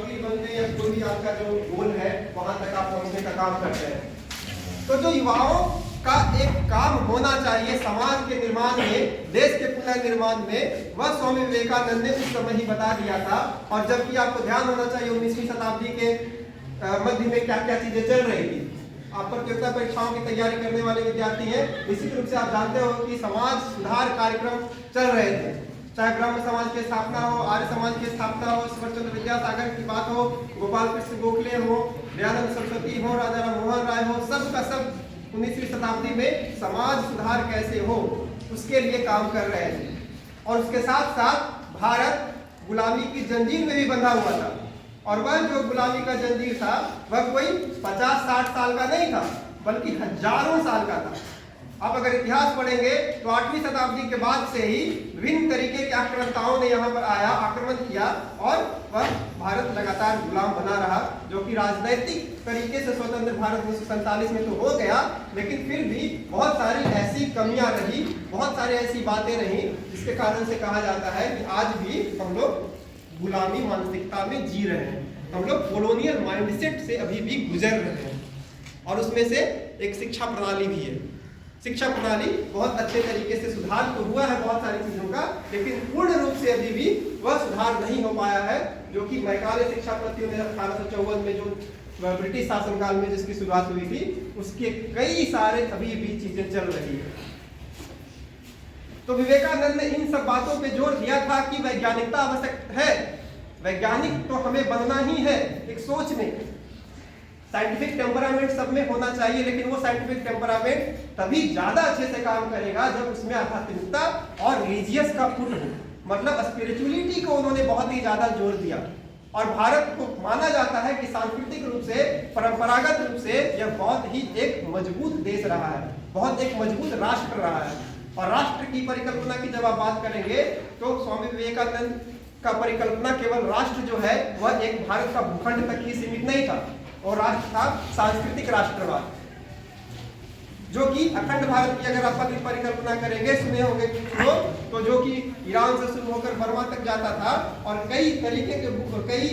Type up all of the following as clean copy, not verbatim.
वकील बनने या कोई भी आपका जो गोल है वहां तक आप पहुंचने का काम करते हैं। तो जो युवाओं का एक काम होना चाहिए समाज के निर्माण में, देश के पुनर्निर्माण में, वह स्वामी विवेकानंद ने उस समय ही बता दिया था। और जबकि आपको ध्यान होना चाहिए 19वीं शताब्दी के मध्य में क्या क्या चीजें चल रही थी। आप प्रतियोगिता परीक्षाओं की तैयारी करने वाले विद्यार्थी हैं, निश्चित रूप से आप जानते हो कि समाज सुधार कार्यक्रम चल रहे थे। चाहे ब्रह्म समाज की स्थापना हो, आर्य समाज की स्थापना हो, ईश्वरचंद्र विद्यासागर की बात हो, गोपाल कृष्ण गोखले हो, दयानंद सरस्वती हो, राजा राम मोहन राय हो, सब का सब 19वीं शताब्दी में समाज सुधार कैसे हो उसके लिए काम कर रहे थे। और उसके साथ साथ भारत गुलामी की जंजीर में भी बंधा हुआ था। और वह जो गुलामी का जंजीर था वह कोई 50-60 साल का नहीं था, बल्कि हजारों साल का था। आप अगर इतिहास पढ़ेंगे तो 8वीं शताब्दी के बाद से ही विभिन्न तरीके के आक्रमणताओं ने यहाँ पर आया, आक्रमण किया और वह भारत लगातार गुलाम बना रहा, जो कि राजनैतिक तरीके से स्वतंत्र भारत 1947 में तो हो गया, लेकिन फिर भी बहुत सारी ऐसी कमियां रही, बहुत सारी ऐसी बातें रही, जिसके कारण से कहा जाता है कि आज भी हम लोग गुलामी मानसिकता में जी रहे हैं, हम लोग कॉलोनियल माइंडसेट से अभी भी गुजर रहे हैं। और उसमें से एक शिक्षा प्रणाली भी है। शिक्षा प्रणाली बहुत अच्छे तरीके से सुधार तो हुआ है बहुत सारी चीजों का, लेकिन पूर्ण रूप से अभी भी वह सुधार नहीं हो पाया है, जो कि मैकाले शिक्षा पत्रियों ने 1854 में जो ब्रिटिश शासनकाल में जिसकी शुरुआत हुई थी, उसके कई सारे अभी भी चीजें चल रही है। तो विवेकानंद ने इन सब बातों पे जोर दिया था कि वैज्ञानिकता आवश्यक है, वैज्ञानिक तो हमें बनना ही है। एक सोच में साइंटिफिक टेम्परामेंट सब में होना चाहिए, लेकिन वो साइंटिफिक टेम्परामेंट तभी ज्यादा अच्छे से काम करेगा जब उसमें आध्यात्मिकता और रिलीजियस का पुट हो, मतलब स्पिरिचुअलिटी को उन्होंने बहुत ही ज्यादा जोर दिया। और भारत को माना जाता है कि सांस्कृतिक रूप से, परंपरागत रूप से यह बहुत ही एक मजबूत देश रहा है, बहुत एक मजबूत राष्ट्र रहा है। और राष्ट्र की परिकल्पना की जब आप बात करेंगे तो स्वामी विवेकानंद का परिकल्पना केवल राष्ट्र जो है वह एक भारत का भूखंड तक ही सीमित नहीं था, और राष्ट्र था सांस्कृतिक राष्ट्रवाद, जो कि अखंड भारत की अगर आप परिकल्पना करेंगे, सुने होंगे तो जो कि ईरान से शुरू होकर बर्मा तक जाता था और कई तरीके के कई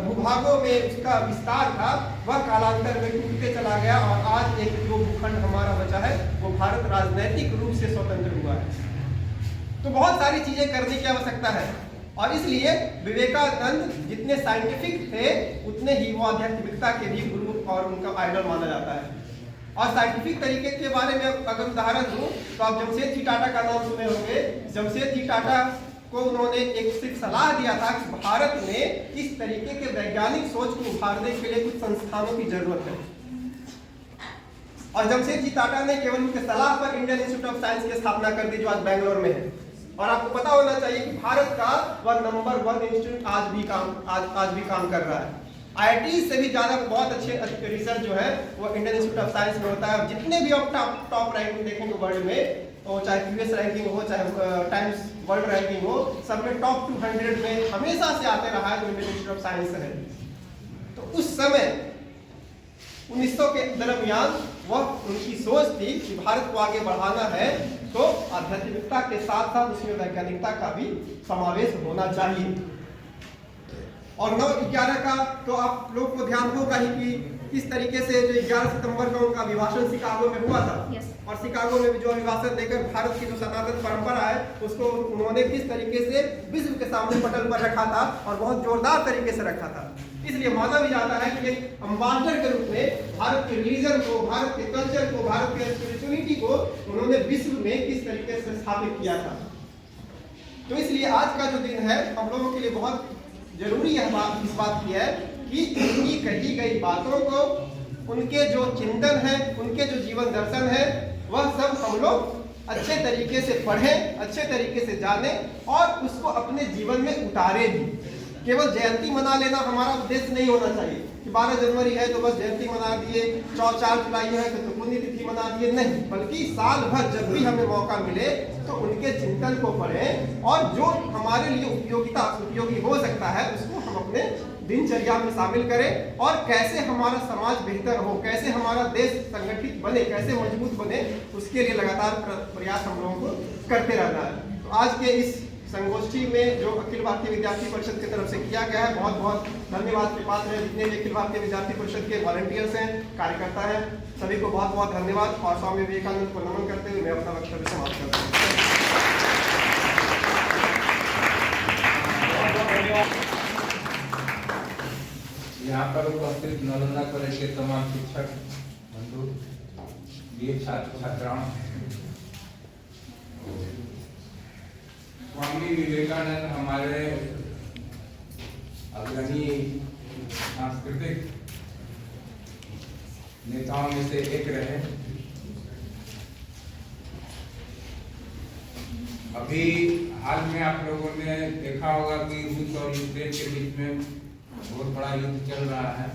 भूभागों में उसका विस्तार था, वह कालांतर में टूटते चला गया और आज एक जो भूखंड हमारा बचा है वो भारत राजनैतिक रूप से स्वतंत्र हुआ है। तो बहुत सारी चीजें करने की आवश्यकता है, और इसलिए विवेकानंद जितने साइंटिफिक थे उतने ही वो आध्यात्मिकता के भी गुरु और उनका आइडल माना जाता है। और साइंटिफिक तरीके के बारे में अगर उदाहरण दूं तो आप जमशेदजी टाटा का नाम सुने होंगे। जमशेदजी टाटा को उन्होंने एक सिर्फ सलाह दिया था कि भारत में इस तरीके के वैज्ञानिक सोच को उभारने के लिए कुछ संस्थानों की जरूरत है। और जमशेदजी टाटा ने केवल उनके सलाह पर इंडियन इंस्टीट्यूट ऑफ साइंस की स्थापना कर दी, जो आज बेंगलोर में है। और आपको पता होना चाहिए कि भारत का वह नंबर 1 इंस्टीट्यूट आज भी काम कर रहा है। आईआईटी से भी ज्यादा बहुत अच्छे रिसर्च जो है वो इंडियन इंस्टीट्यूट ऑफ साइंस में होता है। जितने भी आप टॉप रैंकिंग देखेंगे वर्ल्ड में, तो चाहे यूएस रैंकिंग हो, चाहे टाइम्स वर्ल्ड रैंकिंग हो, सब में टॉप 200 में हमेशा से आते रहा है जो इंडियन इंस्टीट्यूट ऑफ साइंस है। तो उस समय 1900 के दरमियान वह उनकी सोच थी कि भारत को आगे बढ़ाना है तो आध्यात्मिकता के साथ साथ उसमें वैज्ञानिकता का भी समावेश होना चाहिए। और 9/11 का तो आप लोग को ध्यान होगा ही कि किस तरीके से जो 11 सितंबर का उनका अभिभाषण शिकागो में हुआ था। और शिकागो में जो अभिभाषण देकर भारत की जो सनातन परंपरा है उसको उन्होंने किस तरीके से विश्व के सामने पटल पर रखा था और बहुत जोरदार तरीके से रखा था। इसलिए माना भी जाता है कि एक अम्बासडर के रूप में भारत के रिलीजन को, भारत के कल्चर को, भारत के स्पिरिचुअलिटी को उन्होंने विश्व में किस तरीके से स्थापित किया था। तो इसलिए आज का जो दिन है हम लोगों के लिए बहुत जरूरी है इस बात की है कि उनकी कही गई बातों को, उनके जो चिंतन है, उनके जो जीवन दर्शन है, वह सब हम लोग अच्छे तरीके से पढ़ें, अच्छे तरीके से जानें और उसको अपने जीवन में उतारें भी। केवल जयंती मना लेना हमारा उद्देश्य नहीं होना चाहिए कि 12 जनवरी है तो बस जयंती मना दिए, 4 जुलाई है तो पुण्यतिथि मना दिए, नहीं, बल्कि साल भर जब भी हमें मौका मिले तो उनके चिंतन को पढ़ें और जो हमारे लिए उपयोगी हो सकता है उसको हम अपने दिनचर्या में शामिल करें। और कैसे हमारा समाज बेहतर हो, कैसे हमारा देश संगठित बने, कैसे मजबूत बने, उसके लिए लगातार प्रयास हम लोगों को करते रहना है। तो आज के इस संगोष्ठी में जो अखिल भारतीय विद्यार्थी परिषद की तरफ से किया गया है। बहुत बहुत धन्यवाद के पात्र हैं जितने भी अखिल भारतीय विद्यार्थी परिषद के वॉलंटियर्स हैं, कार्यकर्ता हैं, सभी को बहुत बहुत धन्यवाद। और स्वामी विवेकानंद को नमन करते हुए मैं अपना वक्तव्य समाप्त करता हूँ। यहाँ पर उपस्थित नालंदा कॉलेज के तमाम शिक्षक बंधु, वीर छात्र छात्राओं, स्वामी विवेकानंद हमारे अग्रणी सांस्कृतिक नेताओं में से एक रहे। अभी हाल में आप लोगों ने देखा होगा कि रूस और यूक्रेन के बीच में बहुत बड़ा युद्ध चल रहा है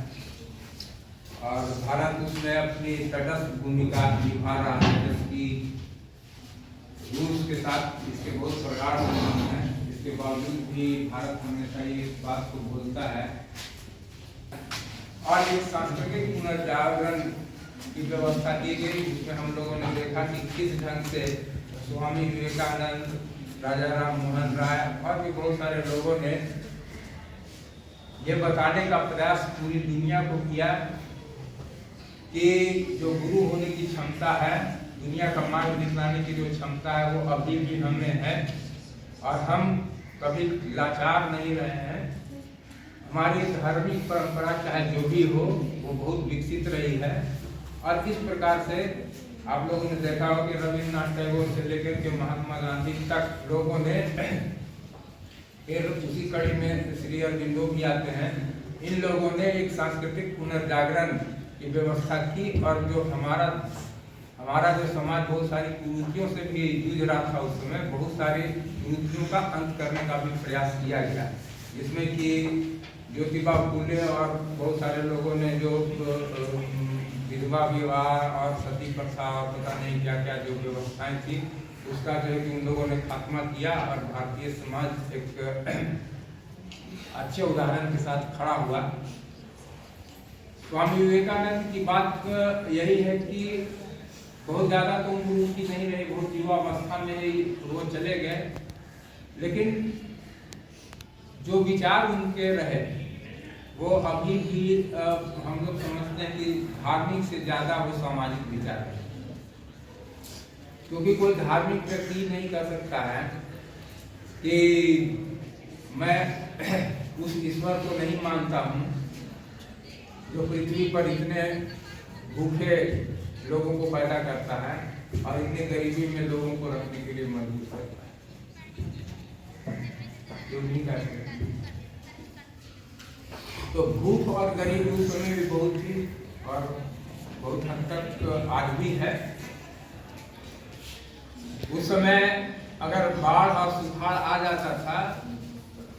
और भारत उसमें अपनी तटस्थ भूमिका निभा रहा है, जबकि रूस के साथ इसके बहुत प्रगाढ़ संबंध हैं। इसके बावजूद भी भारत हमेशा इस बात को बोलता है। और एक सांस्कृतिक पुनर्जागरण की व्यवस्था की गई, जिसमें हम लोगों ने देखा कि किस ढंग से स्वामी विवेकानंद, राजा राम मोहन राय और भी बहुत सारे लोगों ने ये बताने का प्रयास पूरी दुनिया को किया कि जो गुरु होने की क्षमता है, दुनिया का मार्ग दिखाने की जो क्षमता है, वो अभी भी हमें है और हम कभी लाचार नहीं रहे हैं। हमारी धार्मिक परंपरा चाहे जो भी हो वो बहुत विकसित रही है। और इस प्रकार से आप लोगों ने देखा हो कि रविन्द्रनाथ टैगोर से लेकर के महात्मा गांधी तक लोगों ने, फिर उसी कड़ी में श्री अरविंदो भी आते हैं, इन लोगों ने एक सांस्कृतिक पुनर्जागरण की व्यवस्था की। और जो हमारा जो समाज बहुत सारी कुरीतियों से भी जूझ रहा था, उस समय बहुत सारी कुरीतियों का अंत करने का भी प्रयास किया गया, जिसमें कि ज्योतिबा फूले और बहुत सारे लोगों ने जो विधवा विवाह और सती प्रथा और पता नहीं क्या क्या जो व्यवस्थाएं थी, उसका जो है कि उन लोगों ने खात्मा किया और भारतीय समाज एक अच्छे उदाहरण के साथ खड़ा हुआ। स्वामी विवेकानंद की बात यही है कि बहुत ज़्यादा तो उम्र उनकी नहीं रही, बहुत युवा अवस्था में ही वो चले गए, लेकिन जो विचार उनके रहे वो अभी भी हम लोग समझते हैं कि धार्मिक से ज़्यादा वो सामाजिक विचार है। क्योंकि कोई धार्मिक व्यक्ति नहीं कर सकता है कि मैं उस ईश्वर को नहीं मानता हूँ जो पृथ्वी पर इतने भूखे लोगों को पैदा करता है और इतने गरीबी में लोगों को रखने के लिए मजबूर करता है, जो नहीं कर सकते। तो भूख और गरीबी उस समय भी बहुत थी और बहुत हद तक आज भी है। उस समय अगर बाढ़ और सुखाड़ आ जाता था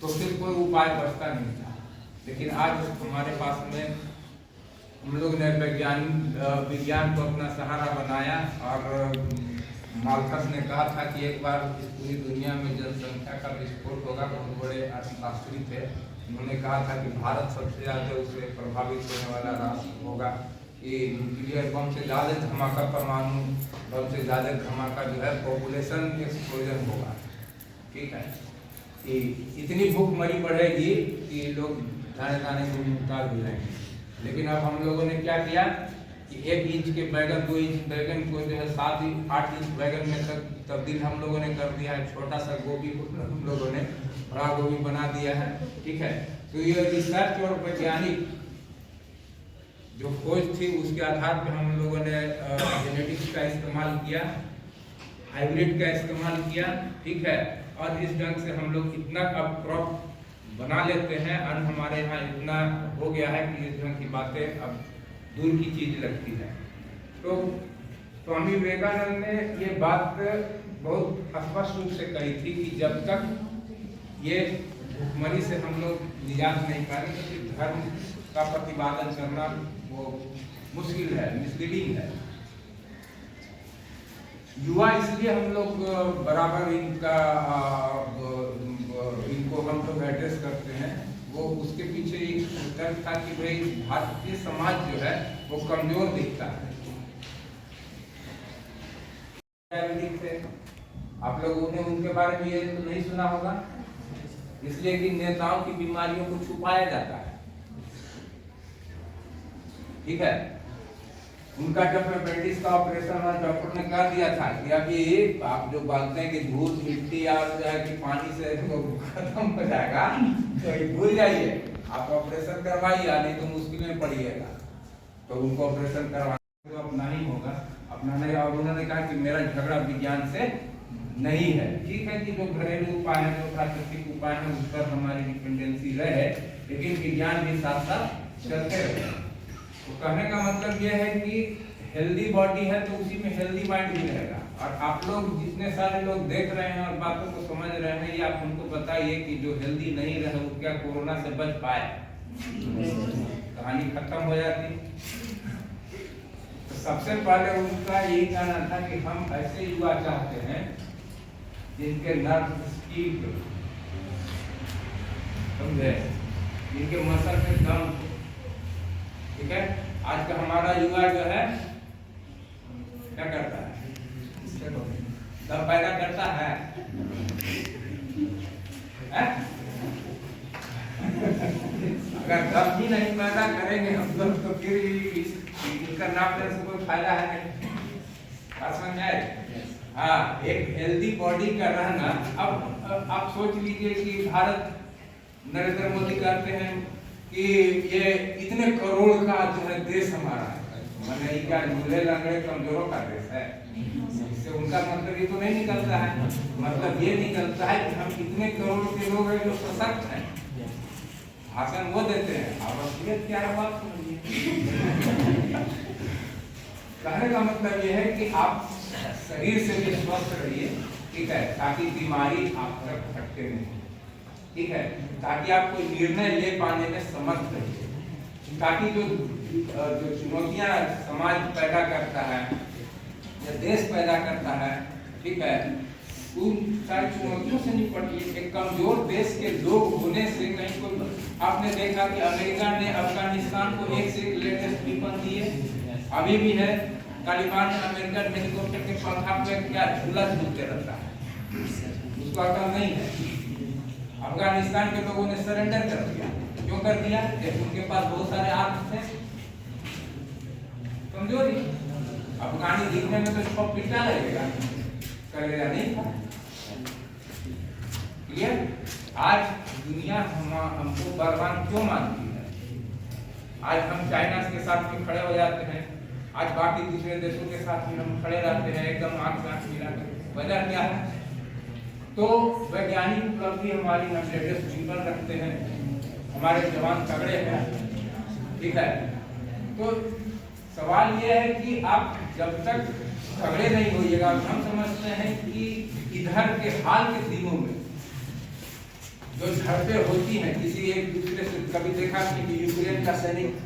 तो फिर कोई उपाय बचता नहीं था, लेकिन आज हमारे पास में हम लोग ने विज्ञान को अपना सहारा बनाया। और माल्थस ने कहा था कि एक बार इस पूरी दुनिया में जनसंख्या का विस्फोट होगा। बहुत बड़े अर्थशास्त्री थे, उन्होंने कहा था कि भारत सबसे ज़्यादा उससे प्रभावित होने वाला राष्ट्र होगा, कि न्यूक्लियर बम से ज़्यादा धमाका, परमाणु बम से ज़्यादा धमाका जो है पॉपुलेशन एक्सप्लोजन होगा। ठीक है, कि इतनी भूखमरी बढ़ेगी कि लोग दाने दाने को मुहताज हो जाएंगे। लेकिन अब हम लोगों ने क्या किया कि 1 इंच के बैगन, 2 इंच बैगन को जो है 7-8 इंच बैगन में तक तब्दील हम लोगों ने कर दिया है। छोटा सा गोभी को हम लोगों ने बड़ा गोभी बना दिया है। ठीक है, तो ये रिसर्च और वैज्ञानिक जो खोज थी उसके आधार पर हम लोगों ने जेनेटिक्स का इस्तेमाल किया, हाइब्रिड का इस्तेमाल किया। ठीक है, और इस ढंग से हम लोग इतना अब क्रॉप बना लेते हैं, अन्न हमारे यहाँ इतना हो गया है कि इस ढंग की बातें अब दूर की चीज लगती है। तो स्वामी विवेकानंद ने ये बात बहुत स्पष्ट रूप से कही थी कि जब तक ये भूखमरी से हम लोग निजात नहीं पाएंगे तो धर्म का प्रतिपादन करना वो मुश्किल है, मिसलीडिंग है। युवा इसलिए हम लोग बराबर इनको हम लोग एड्रेस करते हैं, वो उसके पीछे एक तर्क था कि भाई भारतीय समाज जो है वो कमजोर दिखता है। आप लोगों ने उनके बारे में ये तो नहीं सुना होगा, इसलिए कि नेताओं की बीमारियों को छुपाया जाता है। ठीक है, उनका जब अपेंडिक्स का ऑपरेशन हुआ, डॉक्टर ने कह दिया था कि अभी आप जो बोलते हैं कि धूल मिट्टी और जो है कि पानी से खत्म हो जाएगा, तो ये भूल जाइए, आप ऑपरेशन करवाइए, नहीं तो मुश्किल में पड़िएगा। तो उनको ऑपरेशन करवाना तो अपना ही होगा, अपना नहीं। और उन्होंने कहा कि मेरा झगड़ा विज्ञान से नहीं है। ठीक है कि जो घरेलू उपाय है, जो प्राकृतिक उपाय है, उस पर हमारी डिपेंडेंसी रहे, लेकिन विज्ञान भी साथ साथ चलते रहे। तो कहने का मतलब यह है कि हेल्दी बॉडी है तो उसी में हेल्दी माइंड भी रहेगा। और आप लोग जितने सारे लोग देख रहे हैं और बातों को समझ रहे हैं, ये आप हमको बताइए कि जो हेल्दी नहीं रहे वो क्या कोरोना से बच पाए? कहानी खत्म हो जाती। तो सबसे पहले उनका यही कहना था कि हम ऐसे युवा चाहते हैं जिनके नर्व स्टीव, समझे, जिनके मसल में दम। ठीक है, आज का हमारा युवा जो है क्या करता है? दम पैदा करता है, अगर दम ही नहीं पैदा करेंगे हम लोग तो फिर इसका नाम लेने से कोई फायदा है नहीं। बात समझ में आए? हाँ, एक हेल्दी बॉडी का रहना। अब आप सोच लीजिए कि भारत, नरेंद्र मोदी कहते हैं कि ये इतने करोड़ का जो है देश हमारा है, मैंने क्या लूले लंगड़े कमजोरों का देश है? इससे उनका मतलब ये तो नहीं निकलता है। मतलब ये निकलता है कि हम इतने करोड़ के लोग हैं जो सशक्त हैं, भाषण वो देते हैं, आवश्यक क्या बात समझिए। कहने का मतलब ये है कि आप शरीर से भी स्वस्थ रहिए, ठीक है, ताकि बीमारी आप तक भटके नहीं, ठीक है, ताकि आप कोई निर्णय ले पाने में समर्थ रहिए, ताकि जो चुनौतियां समाज पैदा करता है या देश पैदा करता है, ठीक है, उन सारी चुनौतियों से निपटिए। एक कमजोर देश के लोग होने से कहीं कोई, आपने देखा कि अमेरिका ने अफगानिस्तान को एक से लेटेस्ट वेपन दिए, अभी भी है। तालिबान ने अमेरिकन हेलीकॉप्टर के पंखा पे क्या झूला झूलते रहता है, उसको अकल नहीं है। अफगानिस्तान के लोगों ने सरेंडर कर दिया, क्यों कर दिया? उनके पास बहुत सारे आर्म्स थे। कमजोरी, अफगानी दिखने में तो इसको पिटा लगेगा, करेगा नहीं था। क्लियर? आज दुनिया हमको बलवान क्यों मानती है? आज हम चाइना के साथ भी खड़े हो जाते हैं, आज बाकी दूसरे देशों के साथ भी हम खड़े रहते हैं, एकदम आंख से आंख मिलाकर। वजह क्या है? तो वैज्ञानिक उपलब्धि हमारी, हम लेटेस्ट जीवन रखते हैं, हमारे जवान तगड़े हैं, ठीक है। तो सवाल यह है कि आप जब तक तगड़े नहीं होइएगा, हम समझते हैं कि इधर के हाल के दिनों में जो झड़पें होती हैं किसी एक दूसरे से, कभी देखा कि यूक्रेन का सैनिक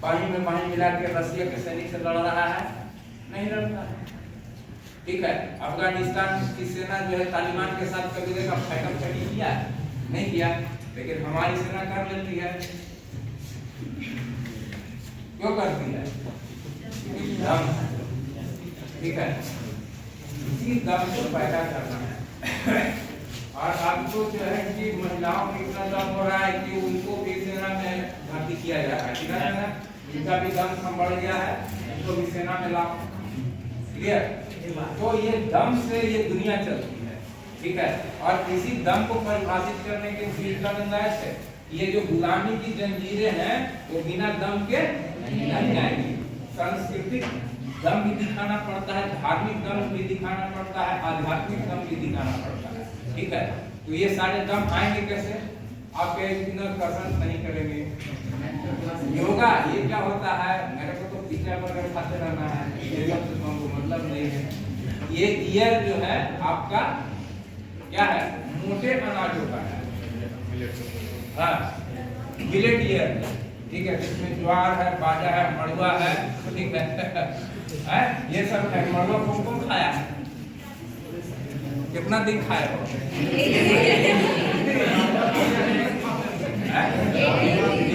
पानी में पानी मिला के रसिया के सैनिक से लड़ रहा है? नहीं लड़ता है, ठीक है। अफगानिस्तान की सेना जो है तालिबान के साथ कभी देखा फाइटर खड़ी किया? नहीं किया, लेकिन हमारी सेना कर लेती है। क्यों करती है? दम, ठीक है, इसी दम को पैदा करना है। और आपको जो है कि महिलाओं को इतना दम हो रहा है कि उनको भी सेना में भर्ती किया जा रहा है, इनका भी दम कम बढ़ गया है, उनको भी सेना में लाओ। क्लियर? तो ये दम से ये दुनिया चलती है, ठीक है। और इसी दम को परिभाषित करने के तरीका गुंजाइश है। ये जो गुलामी की जंजीरें हैं वो बिना दम के नहीं जाएंगी। सांस्कृतिक दम भी दिखाना पड़ता है, धार्मिक दम भी दिखाना पड़ता है, आध्यात्मिक दम भी दिखाना पड़ता है, ठीक है। तो ये सारे दम आएंगे कैसे? आप एक दिन कसरत नहीं करेंगे, योगा ये क्या होता है? मेरे को तो पिज्जा बर्गर खाते रहना है, ये सब तो हमको मतलब नहीं है। ये ईयर जो है आपका क्या है? मोटे अनाजों का है, हाँ, मिलेट ईयर, ठीक है, जिसमें ज्वार है, बाजरा है, मड़ुआ है, ठीक है, ये सब है। मड़ुआ कौन कौन खाया है? कितना दिन खाया हो?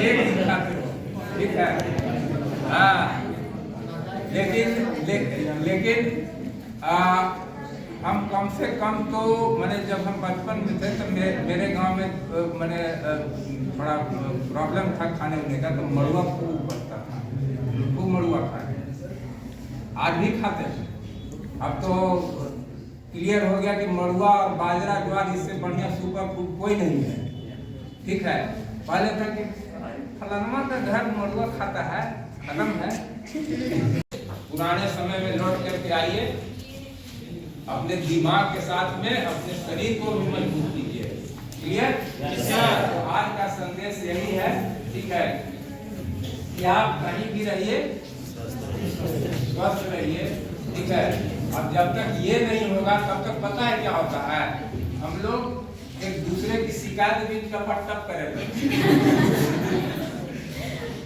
एक दिन खाते हो, ठीक है, हाँ। लेकिन हम कम से कम तो मैंने जब हम बचपन में थे तो मेरे गांव में मैंने थोड़ा प्रॉब्लम था खाने उने का, तो मड़ुआ खूब बनता था, खूब मड़ुआ खाते, आज भी खाते हैं। अब तो क्लियर हो गया कि मड़ुआ और बाजरा ज्वार इससे बढ़िया सुपर फूड कोई नहीं है, ठीक है। पहले था कि फलाना का घर मड़ुआ खाता है, खत्म है। पुराने समय में लौट करके आइए, अपने दिमाग के साथ में अपने शरीर को भी मजबूत कीजिए। क्लियर? तो आज का संदेश यही है, ठीक है, कि आप कहीं भी रहिए, स्वस्थ रहिए, ठीक है। अब जब तक ये नहीं होगा तब तक पता है क्या होता है, हम लोग एक दूसरे की शिकायत भी टप करेंगे,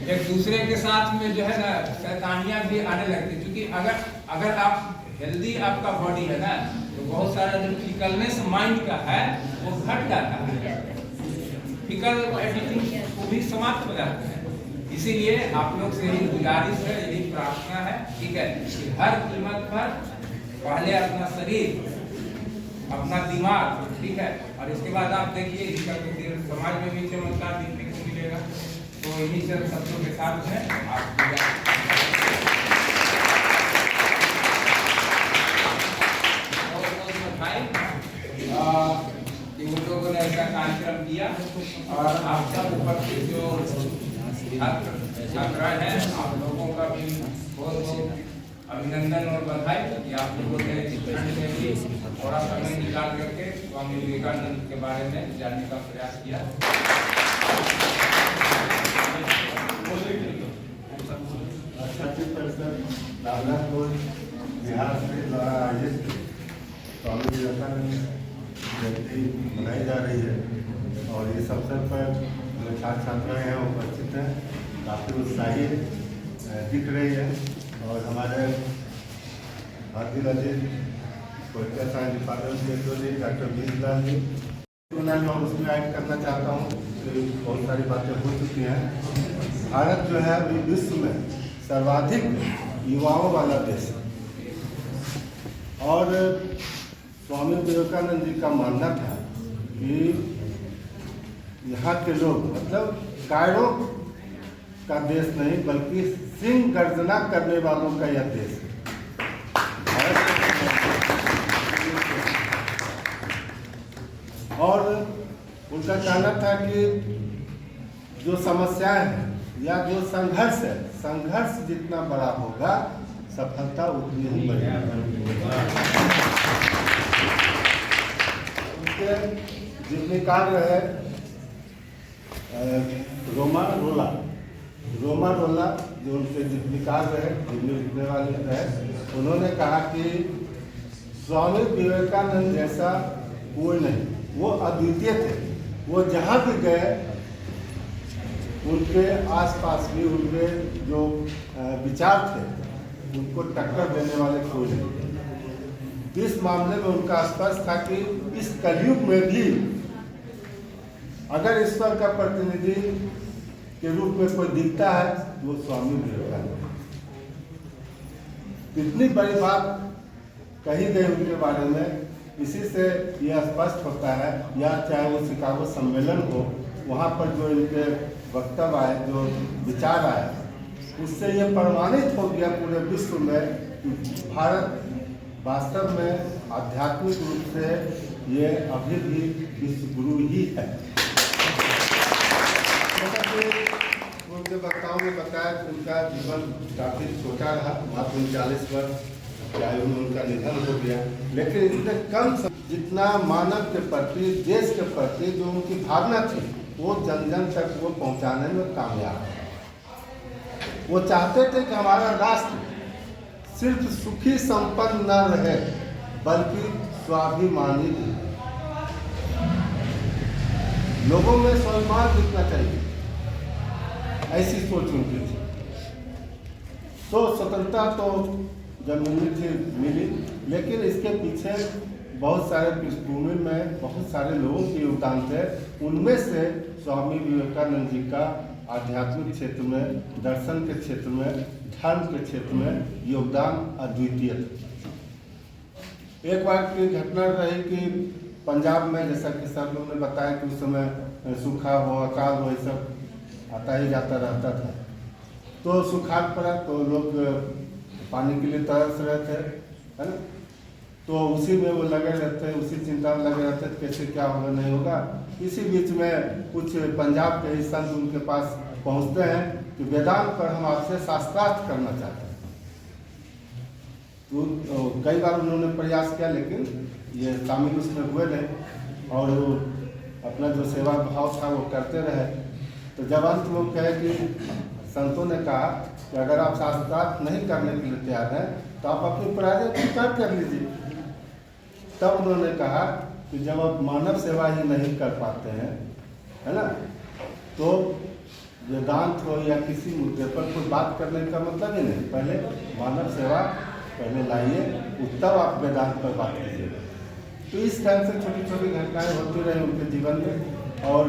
एक दूसरे के साथ में जो है ना शैतानियां भी आने लगती, क्योंकि अगर आप हेल्दी आपका बॉडी है ना, तो बहुत सारा जो फिकलनेस माइंड का है वो घट जाता है, फिकल एटीट्यूड को भी समाप्त हो जाता है। इसीलिए आप लोग से यही गुजारिश है, यही प्रार्थना है, ठीक है, कि हर कीमत पर पहले अपना शरीर, अपना दिमाग, ठीक है, और इसके बाद आप देखिए समाज में भी चमत्कार देखने को मिलेगा। तो यही सब शब्दों के साथ है आप उन लोगों ने ऐसा कार्यक्रम किया, और आप सब उपस्थित जो छात्र हैं, आप लोगों का भी बहुत बहुत अभिनंदन और बधाई कि आप लोगों ने थोड़ा समय निकाल करके स्वामी विवेकानंद के बारे में जानने का प्रयास किया। छात्र परिषद नागनाथ बिहार के द्वारा आयोजित स्वामी विवेकानंद जयंती मनाई जा रही है, और इस अवसर पर जो छात्र छात्राएँ हैं उपस्थित हैं, काफ़ी उत्साही दिख रही है। और हमारे भारतीय राज्य पॉलिटिकल साइंस डिपार्टमेंट के जो जी डॉक्टर बीरलाल जी, मैं उसमें ऐड करना चाहता हूँ कि बहुत सारी बातें हो चुकी हैं। भारत जो है अभी विश्व में सर्वाधिक युवाओं वाला देश है, और स्वामी विवेकानंद जी का मानना था कि यहाँ के लोग मतलब कायरों का देश नहीं बल्कि सिंह गर्जना करने वालों का यह देश है। और उनका कहना था कि जो समस्याएं हैं या जो संघर्ष है, संघर्ष जितना बड़ा होगा सफलता उतनी ही बड़ी। उनके जितने कार्य है रोमा रोला जो उनके जितने कार्य है, जितने लिखने वाले हैं, उन्होंने कहा कि स्वामी विवेकानंद जैसा कोई नहीं, वो अद्वितीय थे। वो जहाँ भी गए उनके आसपास भी उनके जो विचार थे उनको टक्कर देने वाले कोई नहीं। इस मामले में उनका स्पष्ट था कि इस कलयुग में भी अगर ईश्वर का प्रतिनिधि के रूप में कोई दिखता है वो स्वामी विवेकानंद। इतनी बड़ी बात कही गई उनके बारे में, इसी से यह स्पष्ट होता है, या चाहे वो शिकागो सम्मेलन हो, वहाँ पर जो इनके वक्तव्य आए, जो विचार आए, उससे यह प्रमाणित हो गया पूरे विश्व में कि भारत वास्तव में आध्यात्मिक रूप से ये अभी भी विश्व गुरु ही है। उनके वक्ताओं ने बताया कि उनका जीवन काफ़ी छोटा रहा, मात्र 39 वर्ष की आयु में उनका निधन हो गया, लेकिन इतने कम जितना मानव के प्रति, देश के प्रति जो उनकी भावना थी वो जन जन तक वो पहुंचाने में कामयाब है। वो चाहते थे कि हमारा राष्ट्र सिर्फ सुखी संपन्न न रहे बल्कि स्वाभिमानी भी। लोगों में स्वाभिमान दिखना चाहिए, ऐसी सोच उनकी थी। तो स्वतंत्रता तो जब मिलनी थी मिली, लेकिन इसके पीछे बहुत सारे पृष्ठभूमि में बहुत सारे लोगों के योगदान थे। उनमें से स्वामी विवेकानंद जी का आध्यात्मिक क्षेत्र में, दर्शन के क्षेत्र में, धर्म के क्षेत्र में योगदान अद्वितीय था। एक बार की घटना रही कि पंजाब में, जैसा कि सब लोग ने बताया कि उस समय सूखा हो, अकाल हो, ये सब आता ही जाता रहता था। तो सुखाड़ पड़ा तो लोग पानी के लिए तरस रहे थे, है ना। तो उसी में वो लगे रहते, उसी चिंता में लगे रहते कैसे क्या होगा नहीं होगा। इसी बीच में कुछ पंजाब के ही संत उनके पास पहुंचते हैं कि वेदांत पर हम आपसे शास्त्रार्थ करना चाहते हैं। तो कई बार उन्होंने प्रयास किया, लेकिन ये शामिल उसमें हुए नहीं और वो अपना जो सेवा भाव था वो करते रहे। तो जब अंत में कहे कि संतों ने कहा कि अगर आप शास्त्रार्थ नहीं करने के लिए तैयार हैं तो आप अपनी पराजय को त्याग कर लीजिए। तब उन्होंने कहा कि जब आप मानव सेवा ही नहीं कर पाते हैं, है ना, तो वेदांत हो या किसी मुद्दे पर कोई बात करने का मतलब ही नहीं। पहले मानव सेवा पहले लाइए, तब आप वेदांत पर बात कीजिएगा। तो इस तरह से छोटी छोटी घटनाएं होती रही उनके जीवन में और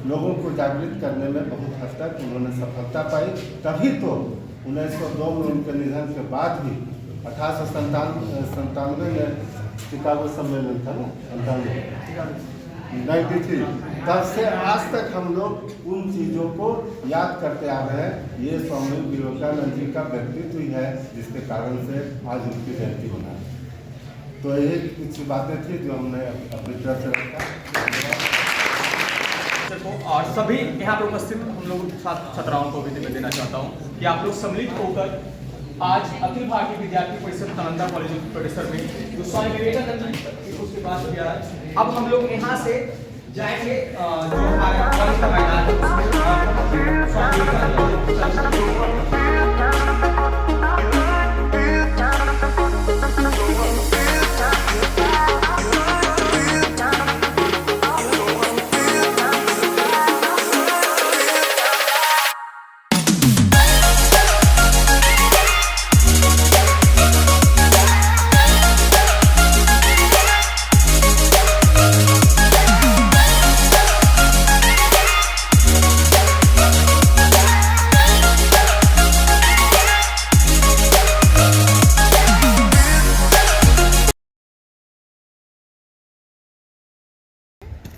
लोगों को जागृत करने में बहुत हद तक उन्होंने सफलता पाई। तभी तो 1902 में उनके निधन के बाद भी 1897 में शिकागो सम्मेलन था ना, 93, तब से आज तक हम लोग उन चीज़ों को याद करते आ रहे हैं। ये स्वामी विवेकानंद जी का व्यक्तित्व ही है जिसके कारण से आज उनकी जयंती होना है। तो ये कुछ बातें थी जो हमने अपनी तरफ से रखा। और सभी यहाँ पर उपस्थित हम लोग छात्राओं को भी मैं देना चाहता हूँ कि आप लोग सम्मिलित होकर आज अखिल भारतीय विद्यार्थी परिषद नालंदा कॉलेज परिसर में जो स्वामी विवेकानंद जी उसके पास किया है। अब हम लोग यहाँ से जाएंगे जो हमारा कॉलेज का मैदान है उसमें स्वामी विवेकानंद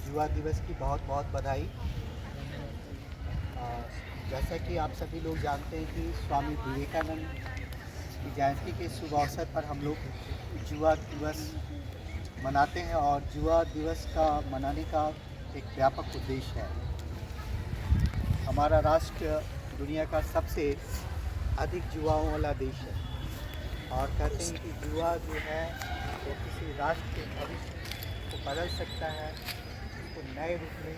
युवा दिवस की बहुत बहुत बधाई। जैसा कि आप सभी लोग जानते हैं कि स्वामी विवेकानंद की जयंती के शुभ अवसर पर हम लोग युवा दिवस मनाते हैं और युवा दिवस का मनाने का एक व्यापक उद्देश्य है। हमारा राष्ट्र दुनिया का सबसे अधिक युवाओं वाला देश है और कहते हैं कि युवा जो है वो किसी राष्ट्र के भविष्य को बदल सकता है, उसको नए रूप में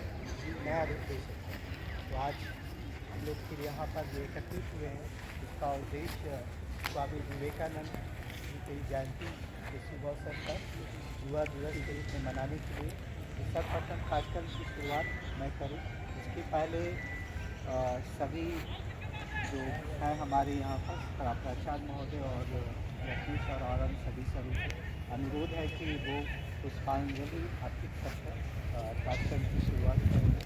नया रूप दे सकता है। तो आज हम लोग फिर यहाँ पर जो एकत्रित हुए हैं इसका उद्देश्य स्वामी विवेकानंद जी की जयंती के शुभ अवसर पर युवा दिवस के रूप में मनाने के लिए सर्वप्रथम कार्यक्रम की शुरुआत मैं करूँ। इसके पहले सभी जो हैं हमारे यहाँ पर प्राचार्य महोदय और रत्नेश और आनंद सभी से अनुरोध है कि वो पुष्पांजलि अर्पित करके कार्यक्रम की शुरुआत करेंगे।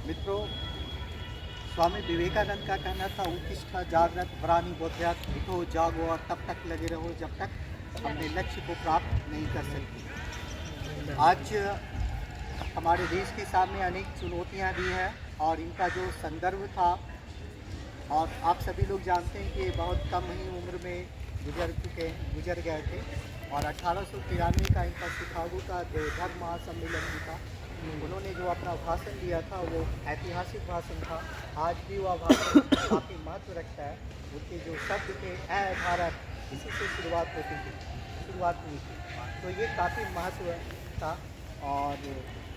मित्रों, स्वामी विवेकानंद का कहना था उत्तिष्ठ जागृत वरानी बोध्यात उठो जागो और तब तक लगे रहो जब तक अपने लक्ष्य को प्राप्त नहीं कर सकते। आज हमारे देश के सामने अनेक चुनौतियां भी हैं और इनका जो संदर्भ था और आप सभी लोग जानते हैं कि बहुत कम ही उम्र में गुजर गए थे और 1893 का इनका शिकागो का जो धर्म महासम्मेलन भी था, उन्होंने जो अपना भाषण दिया था वो ऐतिहासिक भाषण था। आज भी वह भाषण काफ़ी महत्व रखता है। उनके जो शब्द थे ऐ भारत, इसी से शुरुआत हुई थी। तो ये काफ़ी महत्व था और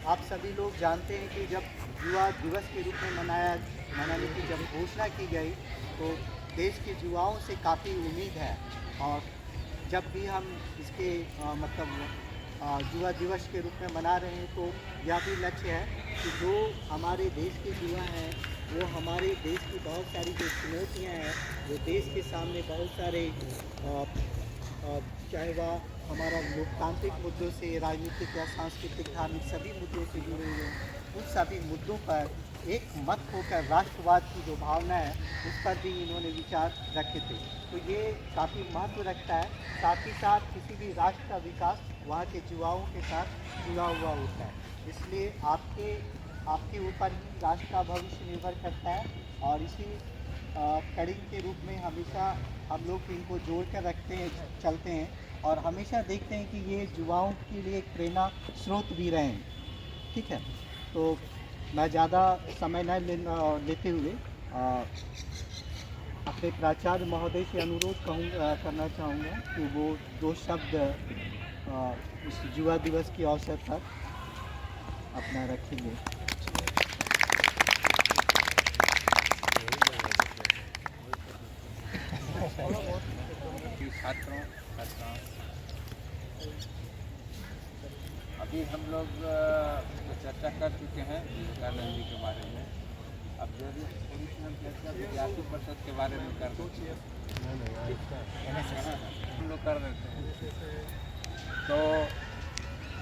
आप सभी लोग जानते हैं कि जब युवा दिवस के रूप में मनाने की जब घोषणा की गई तो देश के युवाओं से काफ़ी उम्मीद है। और जब भी हम इसके युवा दिवस के रूप में मना रहे हैं तो यह भी लक्ष्य है कि जो हमारे देश के युवा हैं वो हमारे देश की बहुत सारी जो चुनौतियाँ हैं, जो देश के सामने बहुत सारे चाहे वह हमारा लोकतांत्रिक मुद्दों से, राजनीतिक या सांस्कृतिक धार्मिक सभी मुद्दों से जुड़े हुए हैं, उन सभी मुद्दों पर एक मत होकर राष्ट्रवाद की जो भावना है उस पर भी इन्होंने विचार रखे थे। तो ये काफ़ी महत्व रखता है। साथ ही साथ किसी भी राष्ट्र का विकास वहाँ के युवाओं के साथ जुड़ा हुआ होता है। इसलिए आपके ऊपर ही राष्ट्र का भविष्य निर्भर करता है और इसी कड़ी के रूप में हमेशा हम लोग इनको जोड़ कर रखते हैं, चलते हैं और हमेशा देखते हैं कि ये युवाओं के लिए एक प्रेरणा स्रोत भी रहें। ठीक है, तो मैं ज़्यादा समय न लेते हुए अपने प्राचार्य महोदय से अनुरोध करना चाहूँगा कि वो 2 शब्द इस युवा दिवस के अवसर पर अपना रखेंगे। अभी हम लोग चर्चा कर चुके हैं विवेकानंद जी के बारे में। अब जो भी हम चर्चा विद्यार्थी परिषद के बारे में कर सकते हैं, हम लोग कर रहे थे। तो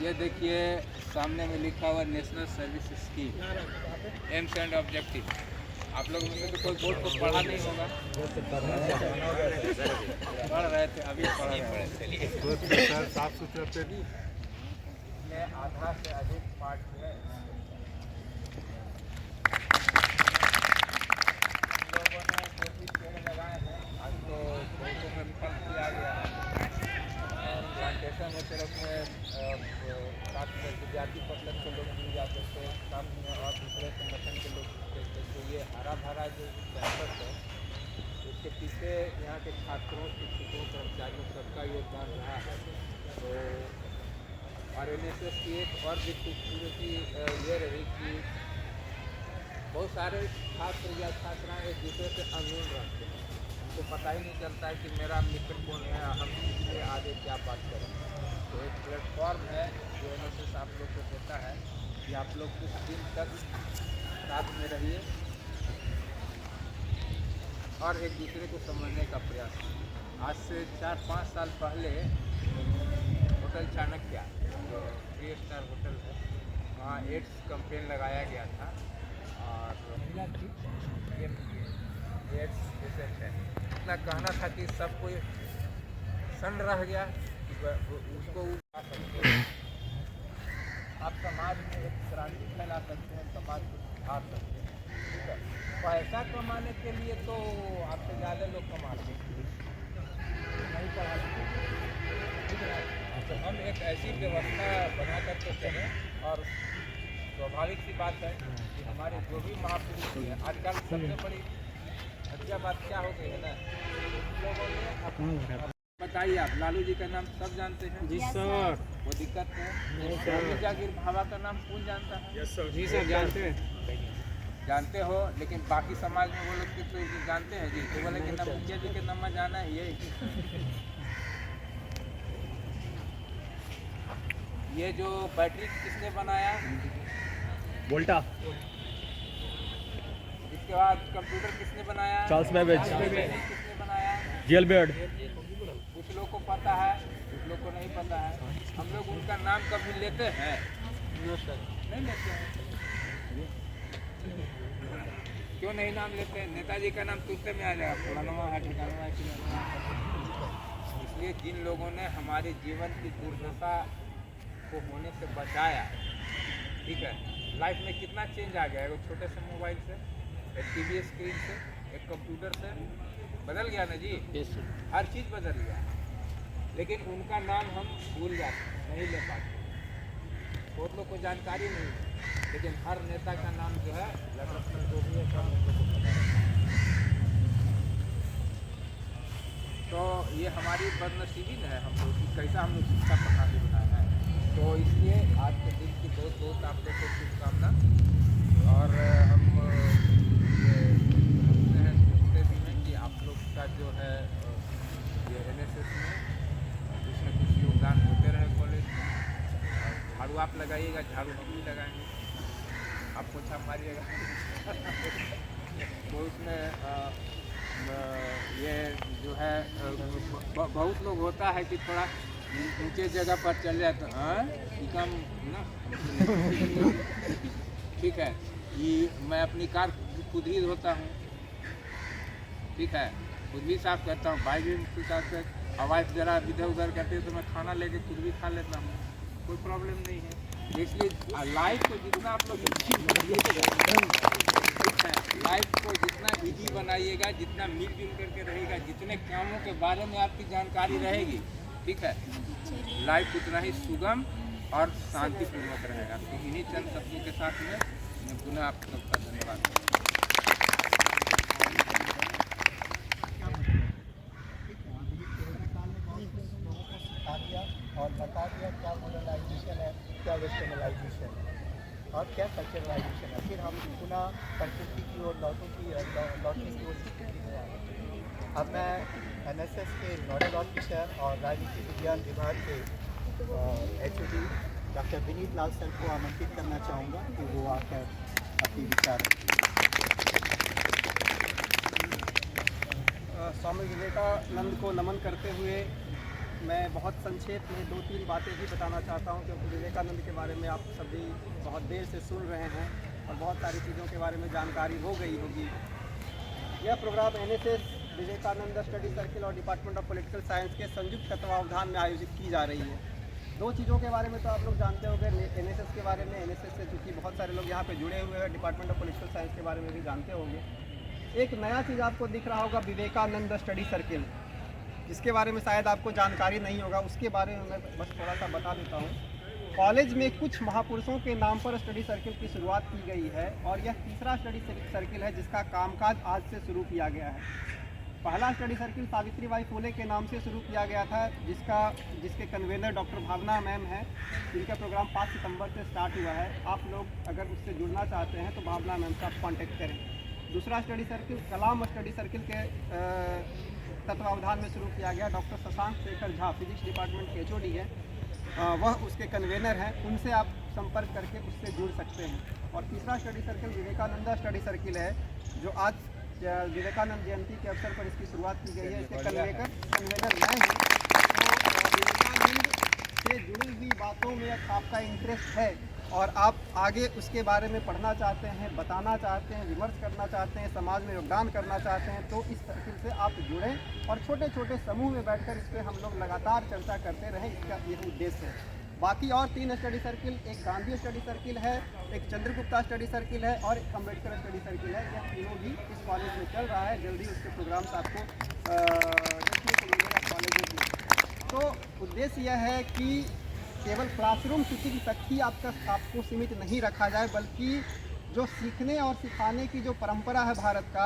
ये देखिए सामने में लिखा हुआ national service scheme AIIMS and objective. आप लोग में से तो कोई बोर्ड को पढ़ा नहीं होगा, पढ़ रहे थे, अभी पढ़ रहे थे। साफ सुथरा में आधा से अधिक पार्ट है। लोगों ने जो भी पेड़ लगाए हैं आज तो बहुतों में विफल किया गया है। प्लांटेशन में तरफ में विद्यार्थी परिषद के लोग मिल जाते थे, साथ में और दूसरे संगठन के लोग थे। तो ये हरा भरा जो कैंपस है उसके पीछे यहाँ के छात्रों, शिक्षकों, कर्मचारियों सबका योगदान रहा है। तो और NSS की एक और भी खूबसूरती ये रही कि बहुत सारे छात्र या छात्राएँ एक दूसरे से अनून रखते हैं। उनको पता ही नहीं चलता है कि मेरा मित्र कौन है, हम इससे आगे क्या बात करें। तो एक प्लेटफॉर्म है जो NSS आप लोग को देता है कि आप लोग कुछ दिन तक साथ में रहिए और एक दूसरे को समझने का प्रयास। आज से 4-5 साल पहले होटल चाणक्य जो 3 स्टार होटल है वहाँ एड्स कैंपेन लगाया गया था और एड्स पेशेंट है। इतना कहना था कि सब कोई सन्न रह गया उसको आप समाज में एक क्रांति फैला सकते हैं, समाज को सुधार सकते हैं। ठीक है, पैसा कमाने के लिए तो आपसे ज़्यादा लोग कमाते हैं, नहीं पढ़ा लिखे। ठीक है, तो हम एक ऐसी व्यवस्था बना करके चलें और स्वाभाविक सी बात है कि हमारे जो भी महापुरुष हैं आजकल सबसे बड़ी अच्छा बात क्या हो गई है ना, लोगों ने बताइए आप लालू जी का नाम सब जानते हैं? जी सर। वो दिक्कत है जागीर भाभा का नाम कौन जानता है? Yes sir. जी सर जानते हैं। जानते हो, लेकिन बाकी समाज में वो लोग तो जानते हैं जी, तो बोले कि ना मुखिया जी के नाम जाना है ये जो बैटरी किसने बनाया? वोल्टा। इसके बाद कंप्यूटर किसने बनाया? Charles Babbage. किसने बनाया? जेलबर्ड। कुछ लोग को पता है, कुछ लोग को नहीं पता है। हम लोग उनका नाम कभी लेते हैं? नहीं लेते हैं। क्यों नहीं नाम लेते हैं? नेताजी का नाम तुरंत में आ जाएगा, फलाना है, ठिकाना है। इसलिए जिन लोगों ने हमारे जीवन की दुर्दशा को होने से बचाया, ठीक है, लाइफ में कितना चेंज आ गया है। एक छोटे से मोबाइल से, एक टीवी स्क्रीन से, एक कंप्यूटर से बदल गया ना जी। हर चीज़ बदल गया, लेकिन उनका नाम हम भूल जाते, नहीं ले पाते। बहुत लोग को जानकारी नहीं है, लेकिन हर नेता का नाम जो है लगभग जो भी है सब लोगों को पता है। तो ये हमारी बदनसीबी है हम लोग की, कैसा हम लोग शिक्षा प्रणाली बनाया है। तो इसलिए आज के दिन की बहुत बहुत आप लोग को शुभकामना। और हम ये समझते हैं, सोचते भी हैं कि आप लोग का जो है ये NSS में कुछ न कुछ योगदान होते रहे कॉलेज में। झाड़ू आप लगाइएगा, झाड़ू हम भी लगाएंगे, आप पोछा मारिएगा। तो उसमें ये जो है बहुत लोग होता है कि थोड़ा ऊंचे जगह पर चल जाए तो हाँ ये काम ना ठीक है। ये मैं अपनी कार खुद ही धोता हूँ, ठीक है, खुद भी साफ करता हूँ। बाइक भी साफ कर, वाइफ जरा इधर उधर करते हैं तो मैं खाना लेके खुद भी खा लेता हूँ, कोई प्रॉब्लम नहीं है। इसलिए लाइफ को जितना आप लोग लाइफ को जितना इजी बनाइएगा, जितना मिलजुल करके रहेगा, जितने कामों के बारे में आपकी जानकारी रहेगी, ठीक है, लाइफ उतना ही सुगम और शांतिपूर्वक रहेगा। तो इन्हीं चंद शब्दों के साथ में मैं पुनः आप सबका धन्यवाद। और बता दिया क्या मॉडर्नाइजेशन है, क्या वेस्टर्नाइजेशन है और क्या कल्चरलाइजेशन है। फिर हम पुनः प्रकृति की ओर लौटने की ओर। अब मैं NSS के नोडल ऑफिसर और राजनीति विज्ञान विभाग के HOD डॉक्टर विनीत लाल सर को आमंत्रित करना चाहूँगा कि वो आकर अपनी विचार। स्वामी विवेकानंद को नमन करते हुए मैं बहुत संक्षेप में 2-3 बातें भी बताना चाहता हूं, क्योंकि विवेकानंद के बारे में आप सभी बहुत देर से सुन रहे हैं और बहुत सारी चीज़ों के बारे में जानकारी हो गई होगी। यह programme NSS Vivekananda study circle और डिपार्टमेंट ऑफ पॉलिटिकल साइंस के संयुक्त तत्वावधान में आयोजित की जा रही है। 2 चीज़ों के बारे में तो आप लोग जानते होंगे, NSS के बारे में। NSS से चूँकि बहुत सारे लोग यहाँ पे जुड़े हुए हैं, डिपार्टमेंट ऑफ पॉलिटिकल साइंस के बारे में भी जानते होंगे। एक नया चीज़ आपको दिख रहा होगा, विवेकानंद स्टडी सर्किल, जिसके बारे में शायद आपको जानकारी नहीं होगा, उसके बारे में मैं बस थोड़ा सा बता देता हूँ। कॉलेज में कुछ महापुरुषों के नाम पर स्टडी सर्किल की शुरुआत की गई है और यह तीसरा स्टडी सर्किल है जिसका कामकाज आज से शुरू किया गया है। पहला स्टडी सर्किल सावित्रीबाई फुले के नाम से शुरू किया गया था, जिसके कन्वेनर डॉक्टर भावना मैम हैं, जिनका प्रोग्राम 5 सितंबर से स्टार्ट हुआ है। आप लोग अगर उससे जुड़ना चाहते हैं तो भावना मैम से आप कॉन्टेक्ट करें। दूसरा स्टडी सर्किल कलाम स्टडी सर्किल के तत्वावधान में शुरू किया गया। Doctor Shashank Shekhar Jha physics department के HOD है, वह उसके कन्वेनर हैं, उनसे आप संपर्क करके उससे जुड़ सकते हैं। और तीसरा study circle Vivekananda study circle है, जो आज विवेकानंद जयंती के अवसर पर इसकी शुरुआत की गई है। इसके कन्वेनर मैं हूँ। तो विवेकानंद से जुड़ी हुई बातों में आपका इंटरेस्ट है और आप आगे उसके बारे में पढ़ना चाहते हैं, बताना चाहते हैं, विमर्श करना चाहते हैं, समाज में योगदान करना चाहते हैं, तो इस सर्किल से आप जुड़ें और छोटे छोटे समूह में बैठकर इस पर हम लोग लगातार चर्चा करते रहें। इसका ये उद्देश्य है। बाकी और 3 स्टडी सर्किल, एक गांधी स्टडी सर्किल है, एक चंद्रगुप्ता स्टडी सर्किल है और एक अम्बेडकर स्टडी सर्किल है। यह तीनों भी इस कॉलेज में चल रहा है। जल्दी उसके प्रोग्राम्स आपको देखने को मिलेगा कॉलेज में। तो उद्देश्य यह है कि केवल क्लासरूम टीचिंग तक ही आपको सीमित नहीं रखा जाए, बल्कि जो सीखने और सिखाने की जो परंपरा है भारत का,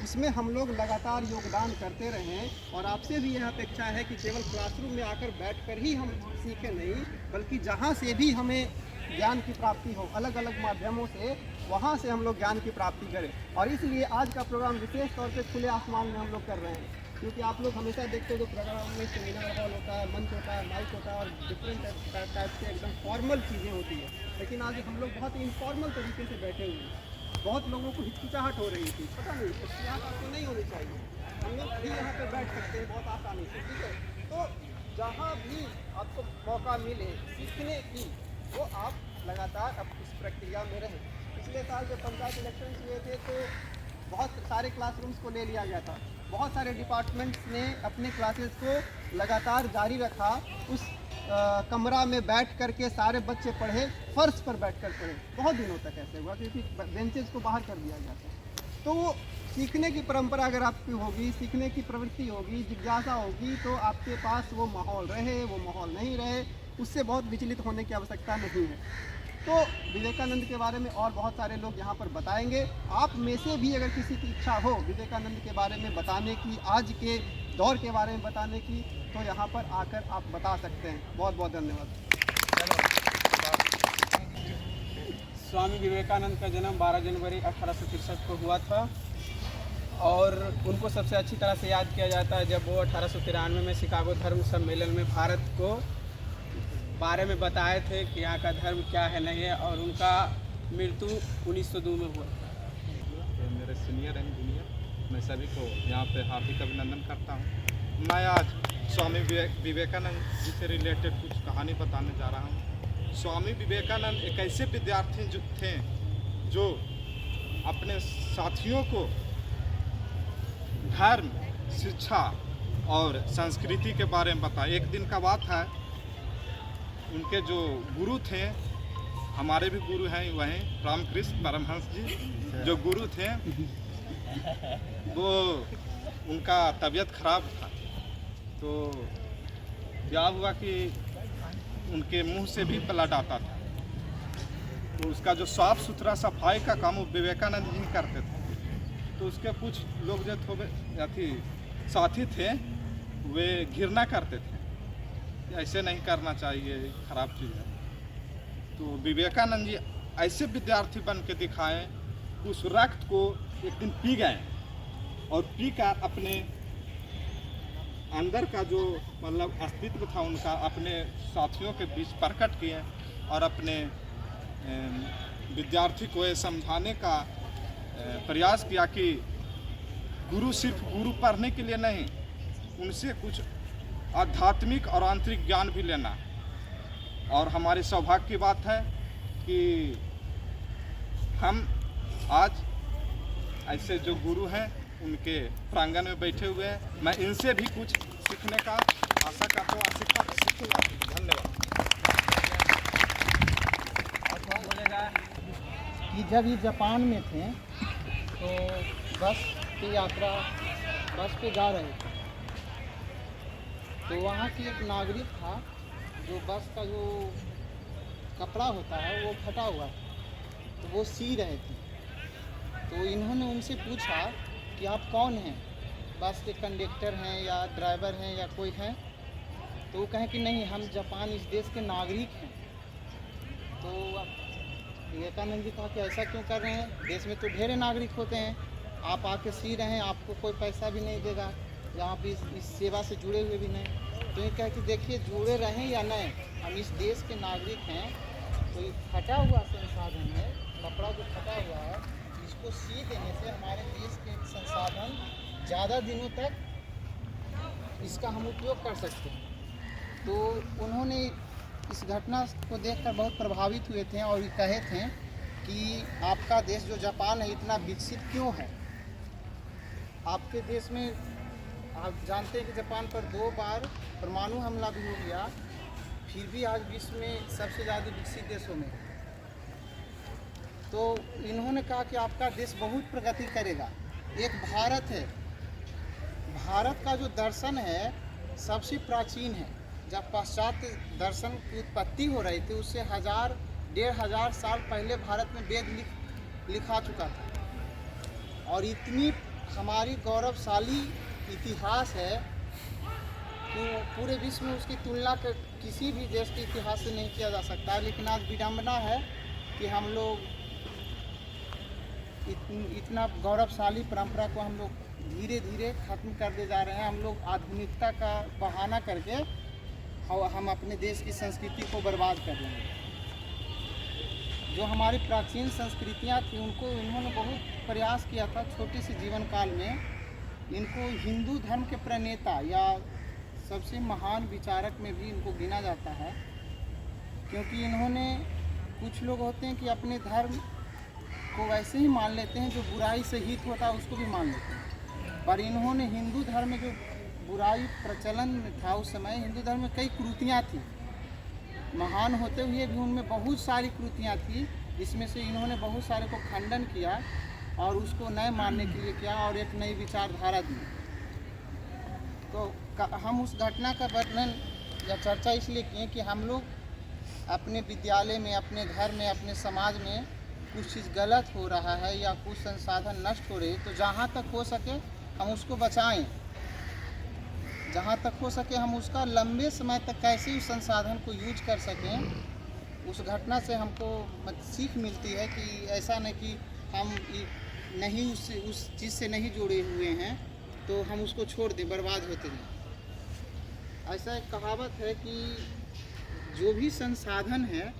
इसमें हम लोग लगातार योगदान करते रहें। और आपसे भी यह अपेक्षा है कि केवल क्लासरूम में आकर बैठकर ही हम सीखें नहीं, बल्कि जहाँ से भी हमें ज्ञान की प्राप्ति हो, अलग अलग माध्यमों से, वहाँ से हम लोग ज्ञान की प्राप्ति करें। और इसलिए आज का प्रोग्राम विशेष तौर पे खुले आसमान में हम लोग कर रहे हैं, क्योंकि आप लोग हमेशा देखते हो जो प्रोग्राम में सेमिनार हॉल होता है, मंच होता है, माइक होता है और डिफरेंट टाइप के एकदम फॉर्मल चीज़ें होती है। लेकिन आज हम लोग बहुत इनफॉर्मल तरीके से बैठे हुए हैं। बहुत लोगों को हिचकिचाहट हो रही थी, पता नहीं, हिचकिचाहट आपको नहीं होनी चाहिए। हम लोग भी यहाँ पे बैठ सकते हैं बहुत आसानी से, ठीक है। तो जहाँ भी आपको मौका मिले सीखने की, वो आप लगातार अब इस प्रक्रिया में रहें। पिछले साल जब पंचायत इलेक्शन हुए थे तो बहुत सारे क्लासरूम्स को ले लिया गया था। बहुत सारे डिपार्टमेंट्स ने अपने क्लासेस को लगातार जारी रखा। उस कमरा में बैठ करके सारे बच्चे पढ़े, फर्श पर बैठकर पढ़े। बहुत दिनों तक ऐसे हुआ, क्योंकि बेंचेस को बाहर कर दिया गया था। तो सीखने की परंपरा अगर आपकी होगी, सीखने की प्रवृत्ति होगी, जिज्ञासा होगी, तो आपके पास वो माहौल रहे, वो माहौल नहीं रहे, उससे बहुत विचलित होने की आवश्यकता नहीं है। तो विवेकानंद के बारे में और बहुत सारे लोग यहाँ पर बताएंगे। आप में से भी अगर किसी की इच्छा हो विवेकानंद के बारे में बताने की, आज के दौर के बारे में बताने की, तो यहाँ पर आकर आप बता सकते हैं। बहुत बहुत धन्यवाद। स्वामी विवेकानंद का जन्म 12 जनवरी 1863 को हुआ था और उनको सबसे अच्छी तरह से याद किया जाता है जब वो 1893 में शिकागो धर्म सम्मेलन में भारत को बारे में बताए थे कि यहाँ का धर्म क्या है नहीं है, और उनका मृत्यु 1902 में हुआ। तो मेरे सीनियर एंड जूनियर, मैं सभी को यहाँ पे हार्दिक अभिनंदन करता हूँ। मैं आज स्वामी विवेकानंद जी से रिलेटेड कुछ कहानी बताने जा रहा हूँ। स्वामी विवेकानंद एक ऐसे विद्यार्थी जो थे जो अपने साथियों को धर्म, शिक्षा और संस्कृति के बारे में बताए। एक दिन का बात है, उनके जो गुरु थे, हमारे भी गुरु हैं वहीं रामकृष्ण परमहंस जी जो गुरु थे, वो उनका तबीयत खराब था। तो क्या हुआ कि उनके मुंह से भी ब्लड आता था। तो उसका जो साफ सुथरा सफाई का काम वो विवेकानंद जी करते थे। तो उसके कुछ लोग जो थे साथी थे, वे घृणा करते थे, ऐसे नहीं करना चाहिए, खराब चीज़ है। तो विवेकानंद जी ऐसे विद्यार्थी बन के दिखाए, उस रक्त को एक दिन पी गए और पी कर अपने अंदर का जो मतलब अस्तित्व था उनका अपने साथियों के बीच प्रकट किए और अपने विद्यार्थी को ये समझाने का प्रयास किया कि गुरु सिर्फ गुरु पढ़ने के लिए नहीं, उनसे कुछ आध्यात्मिक और आंतरिक ज्ञान भी लेना। और हमारे सौभाग्य की बात है कि हम आज ऐसे जो गुरु हैं उनके प्रांगण में बैठे हुए हैं। मैं इनसे भी कुछ सीखने का आशा करता हूँ, सीखूंगा। धन्यवाद। कि जब ये जापान में थे तो बस की यात्रा बस पे जा रहे थे, तो वहाँ की एक नागरिक था जो बस का जो कपड़ा होता है वो फटा हुआ था, तो वो सी रहे थे। तो इन्होंने उनसे पूछा कि आप कौन हैं, बस के कंडक्टर हैं या ड्राइवर हैं या कोई हैं? तो वो कहें कि नहीं, हम जापान इस देश के नागरिक हैं। तो विवेकानंद जी कहा कि ऐसा क्यों कर रहे हैं, देश में तो ढेर नागरिक होते हैं, आप आके सी रहे हैं, आपको कोई पैसा भी नहीं देगा, यहाँ भी इस सेवा से जुड़े हुए भी नहीं। तो ये कहे कि देखिए, जुड़े रहें या नहीं, हम इस देश के नागरिक हैं। तो ये फटा हुआ संसाधन है, कपड़ा जो फटा हुआ है, इसको सी देने से हमारे देश के संसाधन ज़्यादा दिनों तक इसका हम उपयोग कर सकते हैं। तो उन्होंने इस घटना को देखकर बहुत प्रभावित हुए थे और ये कहे थे कि आपका देश जो जापान है इतना विकसित क्यों है। आपके देश में आप जानते हैं कि जापान पर 2 बार परमाणु हमला भी हो गया, फिर भी आज विश्व में सबसे ज़्यादा विकसित देशों में। तो इन्होंने कहा कि आपका देश बहुत प्रगति करेगा। एक भारत है, भारत का जो दर्शन है सबसे प्राचीन है। जब पाश्चात्य दर्शन की उत्पत्ति हो रही थी उससे 1000-1500 साल पहले भारत में वेद लिखा चुका था। और इतनी हमारी गौरवशाली इतिहास है कि पूरे विश्व में उसकी तुलना किसी भी देश के इतिहास से नहीं किया जा सकता। लेकिन आज विडम्बना है कि हम लोग इतना गौरवशाली परंपरा को हम लोग धीरे धीरे खत्म करते जा रहे हैं। हम लोग आधुनिकता का बहाना करके हम अपने देश की संस्कृति को बर्बाद कर रहे हैं। जो हमारी प्राचीन संस्कृतियाँ थी उनको इन्होंने बहुत प्रयास किया था। छोटे से जीवन काल में इनको हिंदू धर्म के प्रणेता या सबसे महान विचारक में भी इनको गिना जाता है, क्योंकि इन्होंने, कुछ लोग होते हैं कि अपने धर्म को वैसे ही मान लेते हैं, जो बुराई से हित होता है उसको भी मान लेते हैं। पर इन्होंने हिंदू धर्म में जो बुराई प्रचलन में था उस समय, हिंदू धर्म में कई कृतियाँ थी, महान होते हुए भी उनमें बहुत सारी कृतियाँ थी, जिसमें से इन्होंने बहुत सारे को खंडन किया और उसको नए मानने के लिए किया और एक नई विचारधारा दी। तो हम उस घटना का वर्णन या चर्चा इसलिए किए कि हम लोग अपने विद्यालय में, अपने घर में, अपने समाज में कुछ चीज़ गलत हो रहा है या कुछ संसाधन नष्ट हो रहे हैं, तो जहाँ तक हो सके हम उसको बचाएं। जहाँ तक हो सके हम उसका लंबे समय तक कैसे उस संसाधन को यूज कर सकें, उस घटना से हमको सीख मिलती है कि ऐसा नहीं कि हम नहीं उस चीज़ से नहीं जुड़े हुए हैं तो हम उसको छोड़ दें, बर्बाद होते हैं। ऐसा एक कहावत है कि जो भी संसाधन है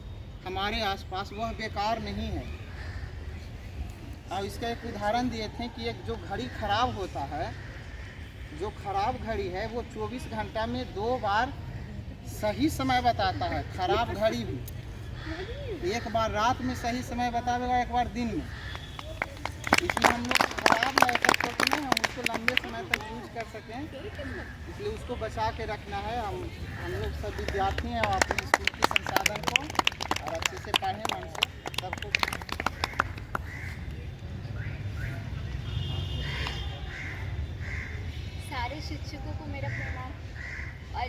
हमारे आसपास वह बेकार नहीं है। और इसका एक उदाहरण दिए थे कि एक जो घड़ी खराब होता है, जो खराब घड़ी है वो 24 घंटा में 2 बार सही समय बताता है। खराब घड़ी भी एक बार रात में सही समय बतावेगा, एक बार दिन में। इसलिए हम लोग खराब ना ऐसा सोचना है, हम उसको लंबे समय तक यूज कर सकें, इसलिए उसको बचा के रखना है। हम लोग सब विद्यार्थी हैं और अपने स्कूल की संसाधन को और अच्छे से पढ़ें, मन से सबको। सारे शिक्षकों को मेरा प्रणाम और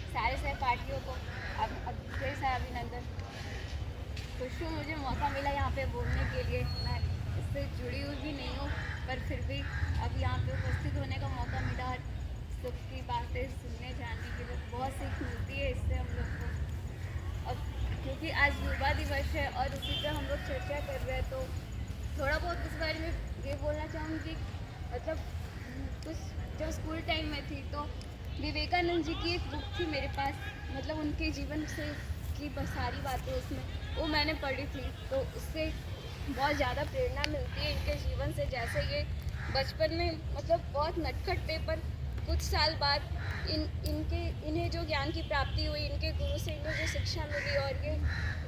सारे सहपाठियों को अब ढेर सारा अभिनंदन। खुश हूँ मुझे मौका मिला यहाँ पे बोलने के लिए। मैं इससे जुड़ी हुई भी नहीं हूँ, पर फिर भी अब यहाँ पे उपस्थित होने का मौका मिला और सबकी बातें सुनने जानने के लिए बहुत सीख मिलती है इससे हम लोग को। अब क्योंकि आज युवा दिवस है और उसी पर हम लोग चर्चा कर रहे हैं, तो थोड़ा बहुत इस बारे में ये बोलना चाहूँगी। मतलब कुछ जब स्कूल टाइम में थी तो विवेकानंद जी की एक बुक थी मेरे पास, मतलब उनके जीवन से की सारी बातें उसमें वो मैंने पढ़ी थी, तो उससे बहुत ज़्यादा प्रेरणा मिलती है इनके जीवन से। जैसे ये बचपन में मतलब बहुत नटखट थे, पर कुछ साल बाद इन्हें जो ज्ञान की प्राप्ति हुई, इनके गुरु से इन्हें जो शिक्षा मिली और ये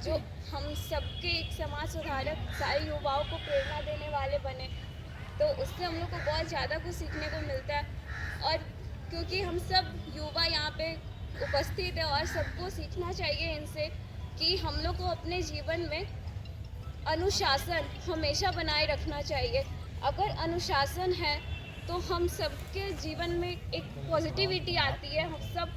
जो हम सबके एक समाज सुधारक सारे युवाओं को प्रेरणा देने वाले बने, तो उससे हम लोग को बहुत ज़्यादा कुछ सीखने को मिलता है। और क्योंकि हम सब युवा यहाँ पे उपस्थित है और सबको सीखना चाहिए इनसे कि हम लोग को अपने जीवन में अनुशासन हमेशा बनाए रखना चाहिए। अगर अनुशासन है तो हम सबके जीवन में एक पॉजिटिविटी आती है, हम सब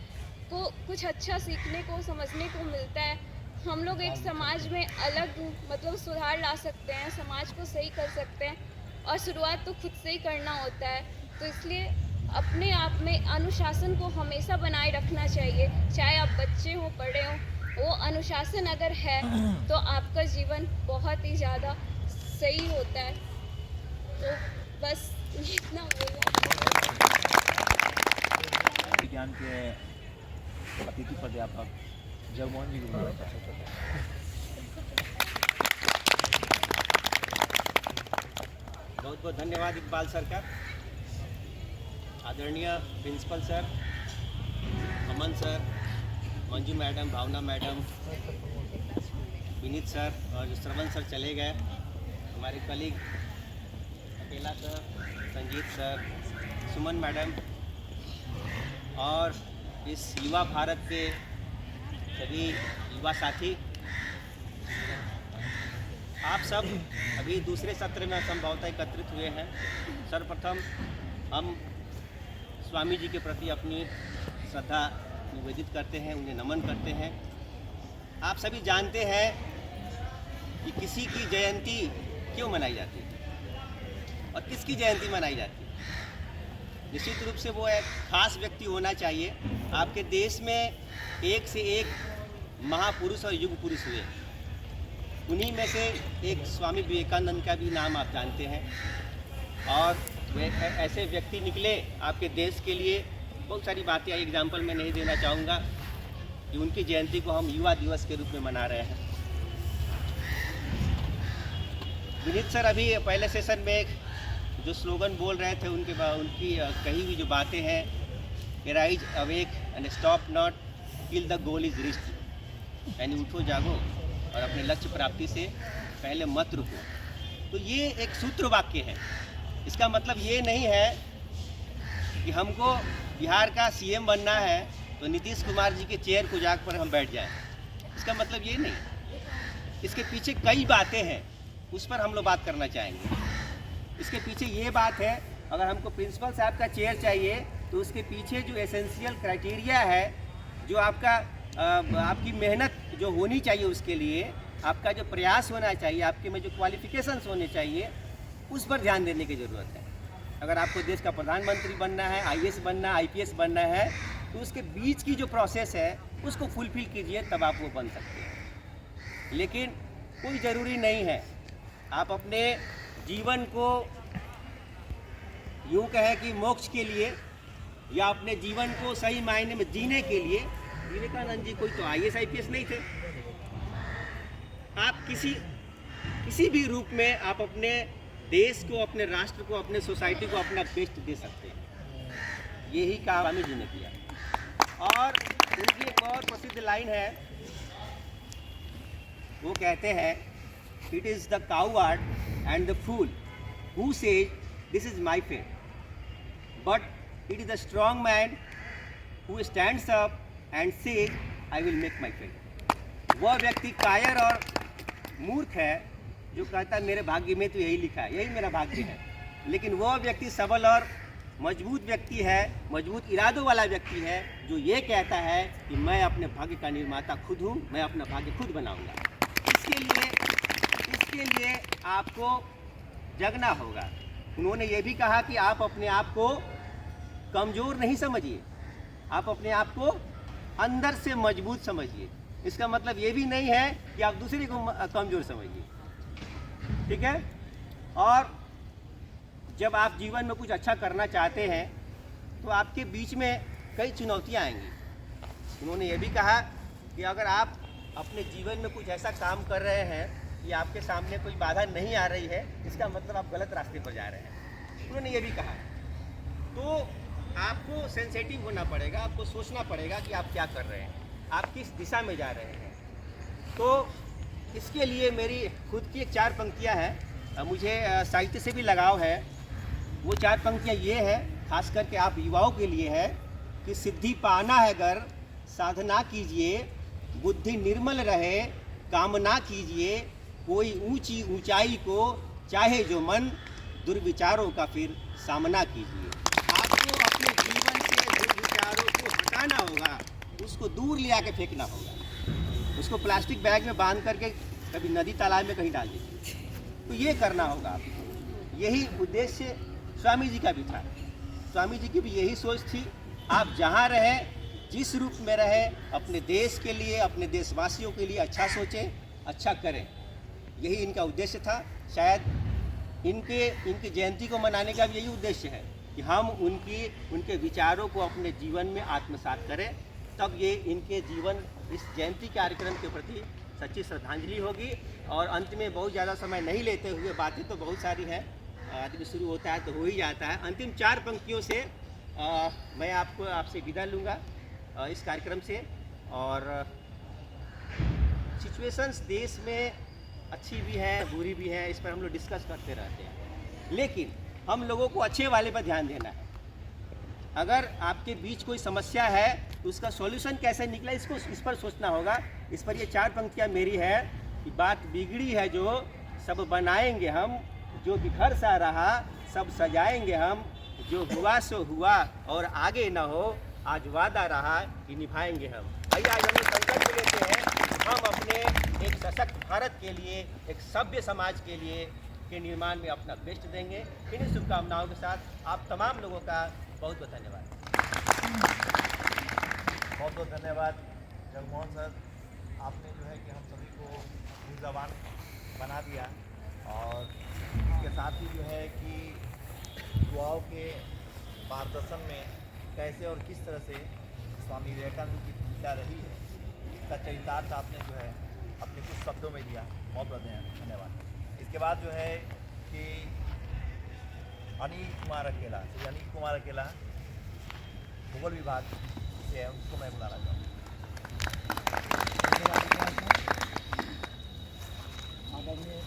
को कुछ अच्छा सीखने को समझने को मिलता है। हम लोग एक समाज में अलग मतलब सुधार ला सकते हैं, समाज को सही कर सकते हैं और शुरुआत तो खुद से ही करना होता है। तो इसलिए अपने आप में अनुशासन को हमेशा बनाए रखना चाहिए, चाहे आप बच्चे हो बड़े हो। वो अनुशासन अगर है तो आपका जीवन बहुत ही ज़्यादा सही होता है। तो बस इतना बोलना। विज्ञान के अतिथि प्राध्यापक जगमोहन जी को बोलना चाहते हैं। बहुत बहुत धन्यवाद इकबाल सर का। आदरणीय प्रिंसिपल सर, अमन सर, मंजू मैडम, भावना मैडम, विनीत सर और श्रवण सर चले गए, हमारे कलीग अकेला सर, संजीत सर, सुमन मैडम और इस युवा भारत के सभी युवा साथी, आप सब अभी दूसरे सत्र में संभवतः एकत्रित हुए हैं। सर्वप्रथम हम स्वामी जी के प्रति अपनी श्रद्धा निवेदित करते हैं, उन्हें नमन करते हैं। आप सभी जानते हैं कि किसी की जयंती क्यों मनाई जाती है और किसकी जयंती मनाई जाती है। निश्चित रूप से वो एक खास व्यक्ति होना चाहिए। आपके देश में एक से एक महापुरुष और युग पुरुष हुए, उन्हीं में से एक स्वामी विवेकानंद का भी नाम आप जानते हैं। और वे ऐसे व्यक्ति निकले आपके देश के लिए। बहुत सारी बातें एग्जाम्पल मैं नहीं देना चाहूँगा कि उनकी जयंती को हम युवा दिवस के रूप में मना रहे हैं। विनीत सर अभी पहले सेशन में जो स्लोगन बोल रहे थे, उनकी कही हुई जो बातें हैं, rise awake and stop not till the goal is reached, यानी उठो जागो और अपने लक्ष्य प्राप्ति से पहले मत रुको। तो ये एक सूत्र वाक्य है। इसका मतलब ये नहीं है कि हमको बिहार का सीएम बनना है तो नीतीश कुमार जी के चेयर को जाग पर हम बैठ जाएं। इसका मतलब ये नहीं। इसके पीछे कई बातें हैं, उस पर हम लोग बात करना चाहेंगे। इसके पीछे ये बात है, अगर हमको प्रिंसिपल साहब का चेयर चाहिए तो उसके पीछे जो एसेंशियल क्राइटेरिया है, जो आपकी मेहनत जो होनी चाहिए, उसके लिए आपका जो प्रयास होना चाहिए, आपके में जो क्वालिफिकेशंस होने चाहिए, उस पर ध्यान देने की ज़रूरत है। अगर आपको देश का प्रधानमंत्री बनना है, आईएएस बनना है, आईपीएस बनना है, तो उसके बीच की जो प्रोसेस है उसको फुलफिल कीजिए, तब आप वो बन सकते हैं। लेकिन कोई ज़रूरी नहीं है। आप अपने जीवन को यूँ कहें कि मोक्ष के लिए या अपने जीवन को सही मायने में जीने के लिए, विवेकानंद जी कोई तो IAS IPS नहीं थे। आप किसी भी रूप में आप अपने देश को, अपने राष्ट्र को, अपने सोसाइटी को अपना बेस्ट दे सकते हैं। यही काम स्वामी जी ने किया। और उनकी एक और प्रसिद्ध लाइन है, वो कहते हैं, it is the coward and the fool who says this is my fate, but it is the strong man who stands up and says I will make my fate. वह व्यक्ति कायर और मूर्ख है जो कहता है मेरे भाग्य में तो यही लिखा है, यही मेरा भाग्य है। लेकिन वह व्यक्ति सबल और मजबूत व्यक्ति है, मजबूत इरादों वाला व्यक्ति है, जो ये कहता है कि मैं अपने भाग्य का निर्माता खुद हूँ, मैं अपना भाग्य खुद बनाऊंगा। इसके लिए आपको जगना होगा। उन्होंने ये भी कहा कि आप अपने आप को कमज़ोर नहीं समझिए, आप अपने आप को अंदर से मजबूत समझिए। इसका मतलब ये भी नहीं है कि आप दूसरे को कमज़ोर समझिए, ठीक है। और जब आप जीवन में कुछ अच्छा करना चाहते हैं तो आपके बीच में कई चुनौतियां आएंगी। उन्होंने ये भी कहा कि अगर आप अपने जीवन में कुछ ऐसा काम कर रहे हैं कि आपके सामने कोई बाधा नहीं आ रही है, इसका मतलब आप गलत रास्ते पर जा रहे हैं। उन्होंने ये भी कहा। तो आपको सेंसिटिव होना पड़ेगा, आपको सोचना पड़ेगा कि आप क्या कर रहे हैं, आप किस दिशा में जा रहे हैं। तो इसके लिए मेरी खुद की 4 पंक्तियाँ हैं, मुझे साहित्य से भी लगाव है। वो 4 पंक्तियाँ ये है, खास करके आप युवाओं के लिए है कि सिद्धि पाना है अगर साधना कीजिए, बुद्धि निर्मल रहे कामना कीजिए, कोई ऊंची ऊंचाई को चाहे जो मन, दुर्विचारों का फिर सामना कीजिए। आपको अपने जीवन से दुर्विचारों को हटाना होगा, उसको दूर ले आके फेंकना होगा, उसको प्लास्टिक बैग में बांध करके कभी नदी तालाब में कहीं डाल दीजिए। तो ये करना होगा आपको। यही उद्देश्य स्वामी जी का भी था। स्वामी जी की भी यही सोच थी, आप जहाँ रहें, जिस रूप में रहें, अपने देश के लिए, अपने देशवासियों के लिए अच्छा सोचें, अच्छा करें। यही इनका उद्देश्य था। शायद इनकी जयंती को मनाने का भी यही उद्देश्य है कि हम उनके विचारों को अपने जीवन में आत्मसात करें, तब ये इनके जीवन, इस जयंती कार्यक्रम के प्रति सच्ची श्रद्धांजलि होगी। और अंत में बहुत ज़्यादा समय नहीं लेते हुए, बातें तो बहुत सारी हैं, आदमी शुरू होता है तो हो ही जाता है। अंतिम 4 पंक्तियों से मैं आपसे विदा लूँगा इस कार्यक्रम से। और सिचुएशंस देश में अच्छी भी है, बुरी भी है, इस पर हम लोग डिस्कस करते रहते हैं, लेकिन हम लोगों को अच्छे वाले पर ध्यान देना है। अगर आपके बीच कोई समस्या है तो उसका सॉल्यूशन कैसे निकला, इस पर सोचना होगा। इस पर ये 4 पंक्तियाँ मेरी है कि बात बिगड़ी है जो सब बनाएंगे हम, जो बिखर सा रहा सब सजाएंगे हम, जो हुआ सो हुआ और आगे न हो, आज वादा रहा कि निभाएंगे हम। आइए आज हम संकल्प लेते हैं, हम अपने एक सशक्त भारत के लिए, एक सभ्य समाज के लिए के निर्माण में अपना बेस्ट देंगे। इन्हीं शुभकामनाओं के साथ आप तमाम लोगों का बहुत बहुत धन्यवाद। बहुत बहुत धन्यवाद जगमोहन सर। आपने जो है कि हम सभी को ऊर्जावान बना दिया, और इसके साथ ही जो है कि युवाओं के मार्गदर्शन में कैसे और किस तरह से स्वामी विवेकानंद की भूमिका रही है, इसका चरितार्थ आपने जो है अपने कुछ शब्दों में दिया। बहुत बहुत धन्यवाद। इसके बाद जो है कि अनिल कुमार अकेला, श्री अनिल कुमार अकेला भूगोल विभाग से है, उनको मैं बुलाना चाहूँगा। आदरणीय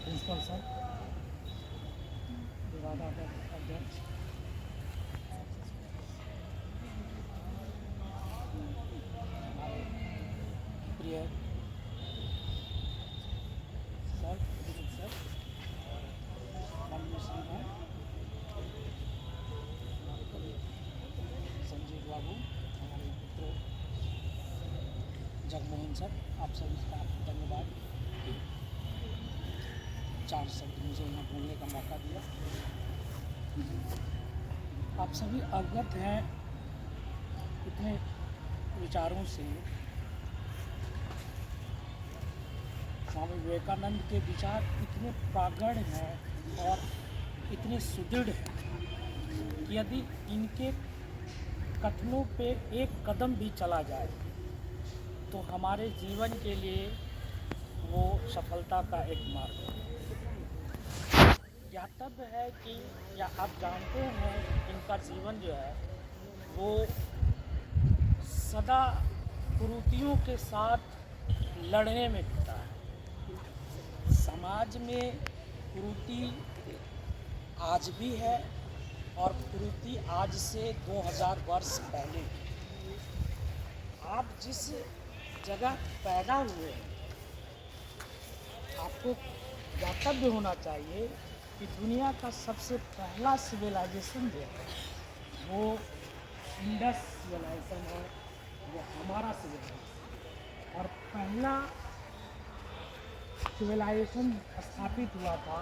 प्रिंसिपल सर, अध्यक्ष, प्रिय सर, सर संजीव बाबू, हमारे मित्र जगमोहन सर, आप सभी का धन्यवाद। 4 शब्द मुझे यहाँ बोलने का मौका दिया। आप सभी अवगत हैं इतने विचारों से स्वामी विवेकानंद के विचार इतने प्रगाढ़ हैं और इतने सुदृढ़ हैं कि यदि इनके कथनों पे एक कदम भी चला जाए तो हमारे जीवन के लिए वो सफलता का एक मार्ग है। ज्ञातव्य है कि या आप जानते हैं इनका जीवन जो है वो सदा कुरीतियों के साथ लड़ने में बीता है। समाज में कुरीति आज भी है और कुरीति आज से 2000 वर्ष पहले भी। आप जिस जगह पैदा हुए हैं आपको ज्ञातव्य होना चाहिए कि दुनिया का सबसे पहला सिविलाइजेशन जो है वो इंडस सिविलाइजेशन है, वो हमारा सिविलाइजेशन। और पहला सिविलाइजेशन स्थापित हुआ था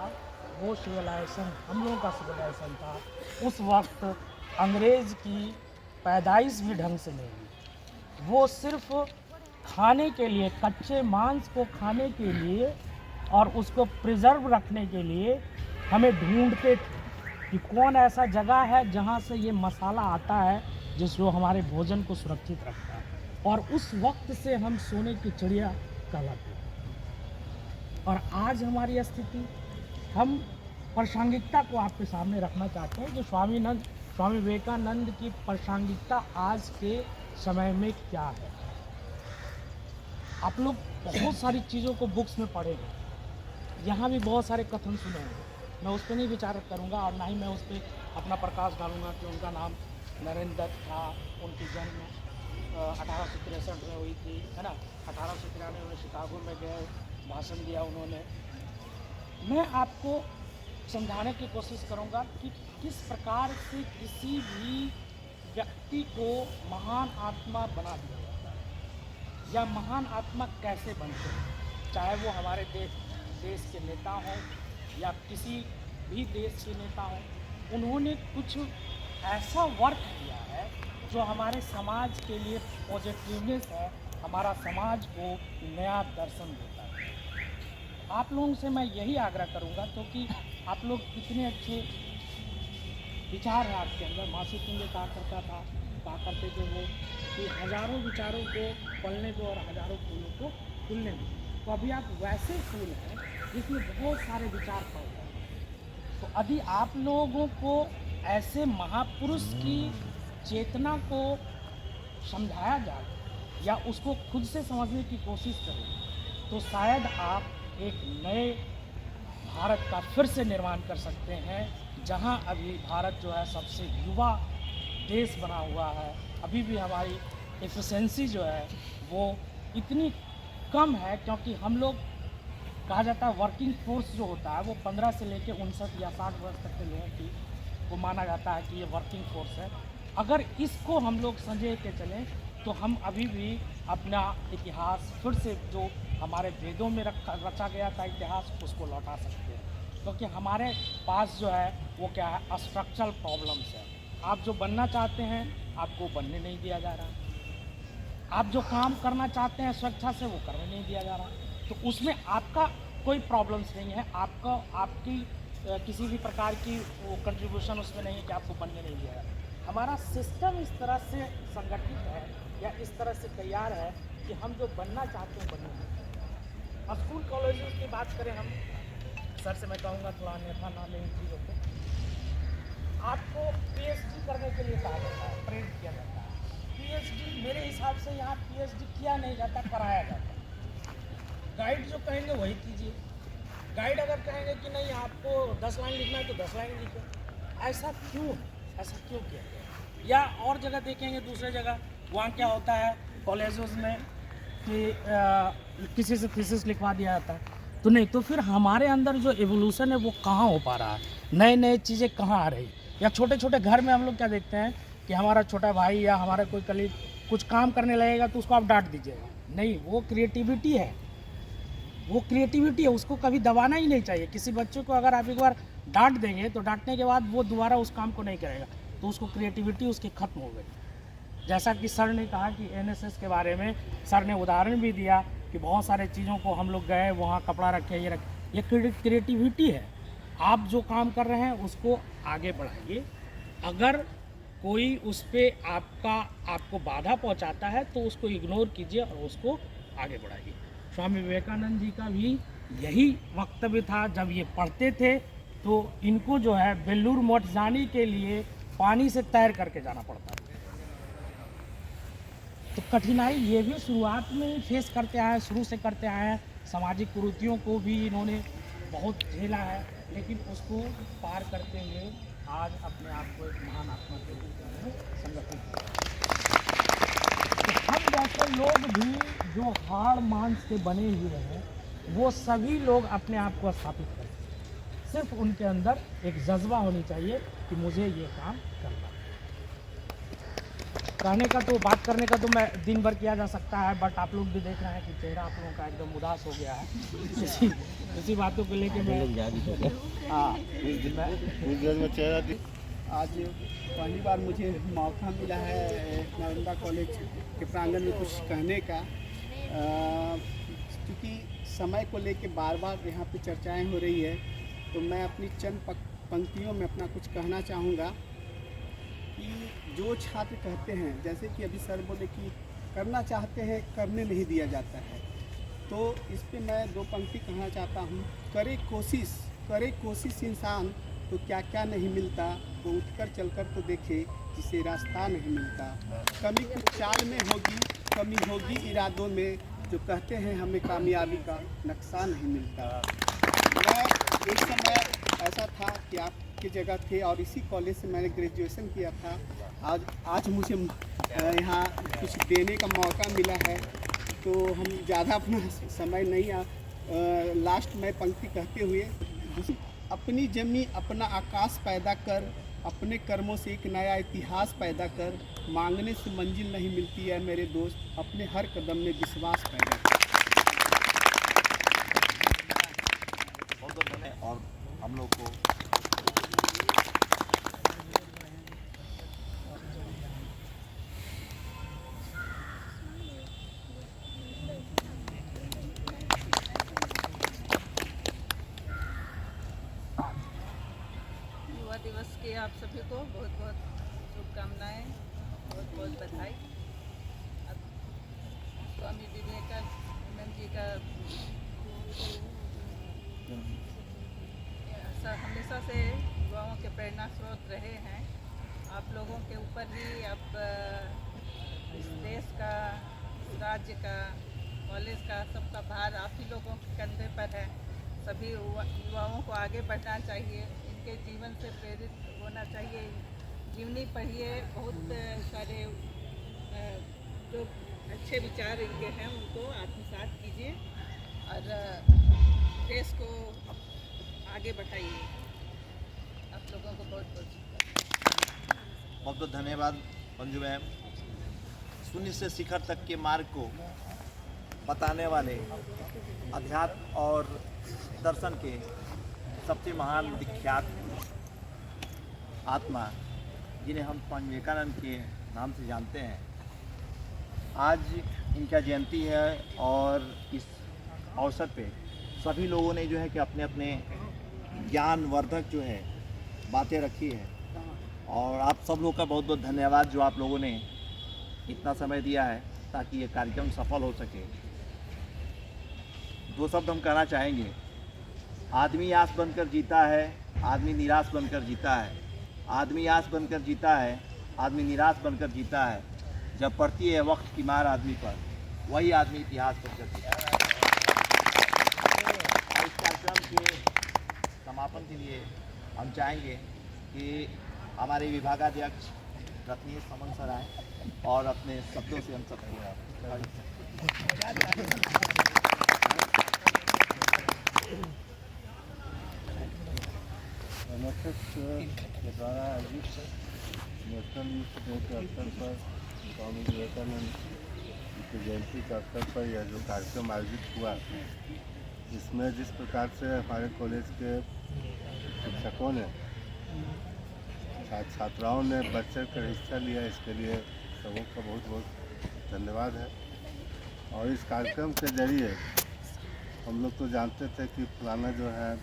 वो सिविलाइजेशन हम लोगों का सिविलाइजेशन था। उस वक्त अंग्रेज़ की पैदाइश भी ढंग से नहीं हुई। वो सिर्फ खाने के लिए, कच्चे मांस को खाने के लिए और उसको प्रिजर्व रखने के लिए हमें ढूंढते थे कि कौन ऐसा जगह है जहाँ से ये मसाला आता है जिसको हमारे भोजन को सुरक्षित रखता है। और उस वक्त से हम सोने की चिड़िया कहलाते हैं। और आज हमारी स्थिति, हम प्रासंगिकता को आपके सामने रखना चाहते हैं कि स्वामी विवेकानंद की प्रासंगिकता आज के समय में क्या है। आप लोग बहुत सारी चीज़ों को बुक्स में पढ़े हैं, यहाँ भी बहुत सारे कथन सुने हैं। मैं उस पर नहीं विचार करूँगा और ना ही मैं उस पर अपना प्रकाश डालूँगा कि उनका नाम नरेंद्र दत्त था, उनकी जन्म 1863 में हुई थी, है ना। 1893 में शिकागो में गए, भाषण दिया उन्होंने। मैं आपको समझाने की कोशिश करूंगा कि किस प्रकार से किसी भी व्यक्ति को महान आत्मा बना दिया जाता है या महान आत्मा कैसे बनते हैं। चाहे वो हमारे देश के नेता हों या किसी भी देश के नेता हों, उन्होंने कुछ ऐसा वर्क किया है जो हमारे समाज के लिए पॉजिटिवनेस है, हमारा समाज को नया दर्शन देता है। आप लोगों से मैं यही आग्रह करूंगा क्योंकि आप लोग इतने अच्छे विचार हैं आपके अंदर। मासी तुंगे कहा करते थे वो कि हज़ारों विचारों को पलने दो और हज़ारों फूलों को फूलने दो। तो अभी आप वैसे फूल हैं जिसमें बहुत सारे विचार पड़ रहे हैं। तो यदि आप लोगों को ऐसे महापुरुष की चेतना को समझाया जाए या उसको खुद से समझने की कोशिश करें तो शायद आप एक नए भारत का फिर से निर्माण कर सकते हैं, जहां अभी भारत जो है सबसे युवा देश बना हुआ है। अभी भी हमारी एफिशिएंसी जो है वो इतनी कम है क्योंकि हम लोग, कहा जाता है वर्किंग फोर्स जो होता है वो 15 से लेकर 59 या 60 वर्ष तक के लोगों की को माना जाता है कि ये वर्किंग फोर्स है। अगर इसको हम लोग संजो के चलें तो हम अभी भी अपना इतिहास फिर से जो हमारे वेदों में रचा गया था इतिहास, उसको लौटा सकते हैं। क्योंकि हमारे पास जो है वो क्या है, स्ट्रक्चरल प्रॉब्लम्स है। आप जो बनना चाहते हैं आपको बनने नहीं दिया जा रहा। आप जो काम करना चाहते हैं स्वेच्छा से वो करने नहीं दिया जा रहा। तो उसमें आपका कोई प्रॉब्लम्स नहीं है, आपकी किसी भी प्रकार की वो कंट्रीब्यूशन उसमें नहीं है कि आपको बनने नहीं दिया जा रहा। हमारा सिस्टम इस तरह से संगठित है या इस तरह से तैयार है कि हम जो बनना चाहते हैं बनने नहीं। स्कूल कॉलेजेस की बात करें हम, सर से मैं कहूँगा थोड़ा अन्यथा ना लें चीज़ों को। आपको पीएचडी करने के लिए कहा जाता है, प्रेरित किया जाता है। पीएचडी मेरे हिसाब से यहाँ पीएचडी किया नहीं जाता, कराया जाता है। गाइड जो कहेंगे वही कीजिए। गाइड अगर कहेंगे कि नहीं आपको 10 लाइन लिखना है तो 10 लाइन लिखो। ऐसा क्यों किया गया? या और जगह देखेंगे, दूसरे जगह वहाँ क्या होता है कॉलेजेस में कि किसी से थीसिस लिखवा दिया जाता है। तो नहीं, तो फिर हमारे अंदर जो एवोल्यूशन है वो कहाँ हो पा रहा है, नए चीज़ें कहाँ आ रही। या छोटे छोटे घर में हम लोग क्या देखते हैं कि हमारा छोटा भाई या हमारा कोई कलीग कुछ काम करने लगेगा तो उसको आप डांट दीजिएगा। नहीं, वो क्रिएटिविटी है, उसको कभी दबाना ही नहीं चाहिए। किसी बच्चे को अगर आप एक बार डांट देंगे तो डांटने के बाद वो दोबारा उस काम को नहीं करेगा, तो उसको क्रिएटिविटी उसकी खत्म हो गई। जैसा कि सर ने कहा कि एनएसएस के बारे में सर ने उदाहरण भी दिया कि बहुत सारे चीज़ों को हम लोग गए वहाँ कपड़ा रखे ये रखे, ये क्रिएटिविटी है। आप जो काम कर रहे हैं उसको आगे बढ़ाइए। अगर कोई उस पर आपको बाधा पहुंचाता है तो उसको इग्नोर कीजिए और उसको आगे बढ़ाइए। स्वामी विवेकानंद जी का भी यही वक्तव्य था। जब ये पढ़ते थे तो इनको जो है बेलूर मठ जाने के लिए पानी से तैर करके जाना पड़ता था। तो कठिनाई ये भी शुरुआत में ही फेस करते आए हैं, शुरू से करते आए हैं। सामाजिक कुरीतियों को भी इन्होंने बहुत झेला है, लेकिन उसको पार करते हुए आज अपने आप को एक महान आत्मा के रूप में संगठित किया। तो हम जैसे लोग भी जो हाड़ मांस के बने हुए हैं वो सभी लोग अपने आप को स्थापित करते हैं। सिर्फ उनके अंदर एक जज्बा होनी चाहिए कि मुझे ये काम करना है। कहने का तो बात करने का तो मैं दिन भर किया जा सकता है, बट आप लोग भी देख रहे हैं कि चेहरा आप लोगों का एकदम उदास हो गया है। इसी बातों को लेके मैं आज पहली बार मुझे मौका मिला है नालंदा कॉलेज के प्रांगण में कुछ कहने का, क्योंकि समय को लेके बार बार यहाँ पे चर्चाएं हो रही है, तो मैं अपनी चंद पंक्तियों में अपना कुछ कहना चाहूँगा कि जो छात्र कहते हैं, जैसे कि अभी सर बोले कि करना चाहते हैं करने नहीं दिया जाता है, तो इस पे मैं दो पंक्ति कहना चाहता हूँ। करे कोशिश इंसान तो क्या क्या नहीं मिलता, वो उठकर चलकर तो देखे जिसे रास्ता नहीं मिलता। कमी कुछ चाल में होगी, कमी होगी इरादों में, जो कहते हैं हमें कामयाबी का नक्शा नहीं मिलता। मैं एक समय ऐसा था कि आपकी जगह थे और इसी कॉलेज से मैंने ग्रेजुएशन किया था। आज मुझे यहाँ कुछ देने का मौका मिला है, तो हम ज़्यादा अपना समय नहीं लास्ट में पंक्ति कहते हुए, अपनी जमी अपना आकाश पैदा कर, अपने कर्मों से एक नया इतिहास पैदा कर, मांगने से मंजिल नहीं मिलती है मेरे दोस्त, अपने हर कदम में विश्वास पैदा कर। और हम लोग को युवा दिवस के आप सभी को बहुत बहुत शुभकामनाएं, बहुत बहुत बधाई। अब स्वामी विवेकानंद जी का हमेशा से युवाओं के प्रेरणा स्रोत रहे हैं। आप लोगों के ऊपर ही अब इस देश का, इस राज्य का, कॉलेज का, सबका भार आप ही लोगों के कंधे पर है। सभी युवाओं को आगे बढ़ना चाहिए, इनके जीवन से प्रेरित होना चाहिए। जीवनी पढ़िए, बहुत सारे जो अच्छे विचार इनके हैं उनको आत्मसात कीजिए और देश को आगे बढ़ाइए। आप लोगों को बहुत बहुत धन्यवाद मंजू मैम। शून्य से शिखर तक के मार्ग को बताने वाले अध्यात्म और दर्शन के सबसे महान विख्यात आत्मा, जिन्हें हम स्वामी विवेकानंद के नाम से जानते हैं। आज इनका जयंती है और इस अवसर पे सभी लोगों ने जो है कि अपने अपने ज्ञानवर्धक जो है बातें रखी है, और आप सब लोग का बहुत बहुत धन्यवाद जो आप लोगों ने इतना समय दिया है ताकि ये कार्यक्रम सफल हो सके। दो शब्द हम कहना चाहेंगे। आदमी आस बनकर जीता है, आदमी निराश बनकर जीता है। आदमी आस बनकर जीता है, आदमी निराश बनकर जीता है। जब पड़ती है वक्त की मार आदमी पर, वही आदमी इतिहास बनकर जीता है। इस कार्यक्रम के समापन के लिए हम चाहेंगे कि हमारे विभागाध्यक्ष रत्नेश समन सर आए और अपने शब्दों से हम सबको के द्वारा आयोजित नेशनल यूथ डे के अवसर पर स्वामी विवेकानंद की जयंती के अवसर पर यह जो कार्यक्रम आयोजित हुआ, इसमें जिस प्रकार से हमारे कॉलेज के शिक्षकों ने, छात्राओं ने बढ़ चढ़ कर हिस्सा लिया, इसके लिए सबों का बहुत बहुत धन्यवाद है। और इस कार्यक्रम के जरिए हम लोग तो जानते थे कि फलाना जो है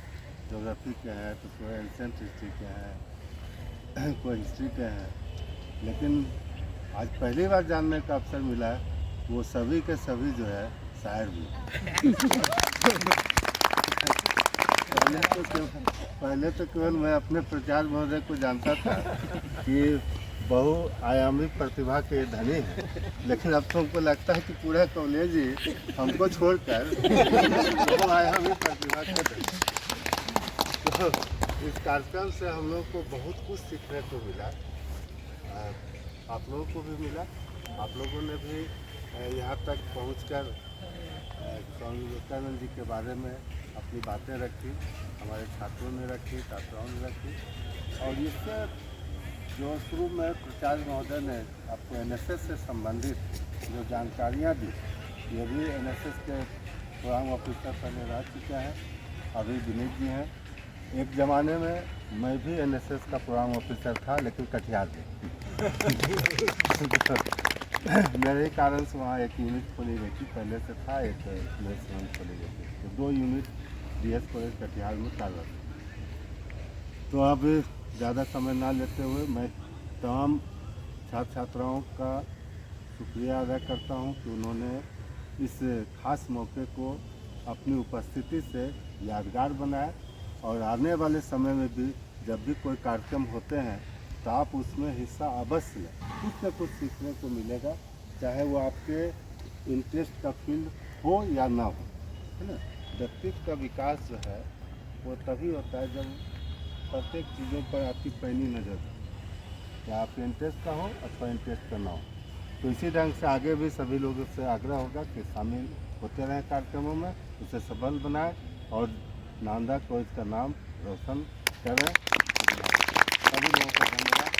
ज्योग्राफी के हैं, तो कोई एंशिएंट हिस्ट्री के हैं, कोई हिस्ट्री के हैं, लेकिन आज पहली बार जानने का अवसर मिला वो सभी के सभी जो है शायर भी। पहले तो केवल मैं अपने प्रचार महोदय को जानता था कि बहुआयामी प्रतिभा के धनी हैं, लेकिन अब तो हमको लगता है कि पूरा कॉलेज ही हमको छोड़कर बहुआयामी प्रतिभा के धनी। तो इस कार्यक्रम से हम लोग को बहुत कुछ सीखने को मिला, आप लोगों को भी मिला। आप लोगों ने भी यहाँ तक पहुँचकर स्वामी विवेकानंद जी के बारे में अपनी बातें रखी, हमारे छात्रों ने रखी, छात्राओं ने रखी, और इससे जो शुरू में प्राचार्य महोदय ने आपको एनएसएस से संबंधित जो जानकारियाँ दी, ये भी एनएसएस के प्रोग्राम ऑफिसर पहले रह चुके हैं, अभी विनीत जी हैं। एक ज़माने में मैं भी एनएसएस का प्रोग्राम ऑफिसर था, लेकिन कटिहार में मेरे ही कारण से वहाँ एक यूनिट खोली गई थी, पहले से था एक खोली गई थी, तो 2 यूनिट डीएस कॉलेज कटिहार में कार्यरत। तो अब ज़्यादा समय ना लेते हुए मैं तमाम छात्र छात्राओं का शुक्रिया अदा करता हूँ कि उन्होंने इस खास मौके को अपनी उपस्थिति से यादगार बनाया, और आने वाले समय में भी जब भी कोई कार्यक्रम होते हैं तो आप उसमें हिस्सा अवश्य लें, कुछ न कुछ सीखने को मिलेगा, चाहे वो आपके इंटरेस्ट का फील्ड हो या ना हो, है ना। व्यक्तित्व का विकास जो है वो तभी होता है जब प्रत्येक चीज़ों पर आपकी पैनी नज़र हो, या आपके इंटरेस्ट का हो अथवा इंटरेस्ट का ना हो। तो इसी ढंग से आगे भी सभी लोगों से आग्रह होगा कि शामिल होते रहें कार्यक्रमों में, उसे सफल बनाएं और नालंदा कॉलेज का नाम रोशन करें। सभी लोगों का धन्यवाद।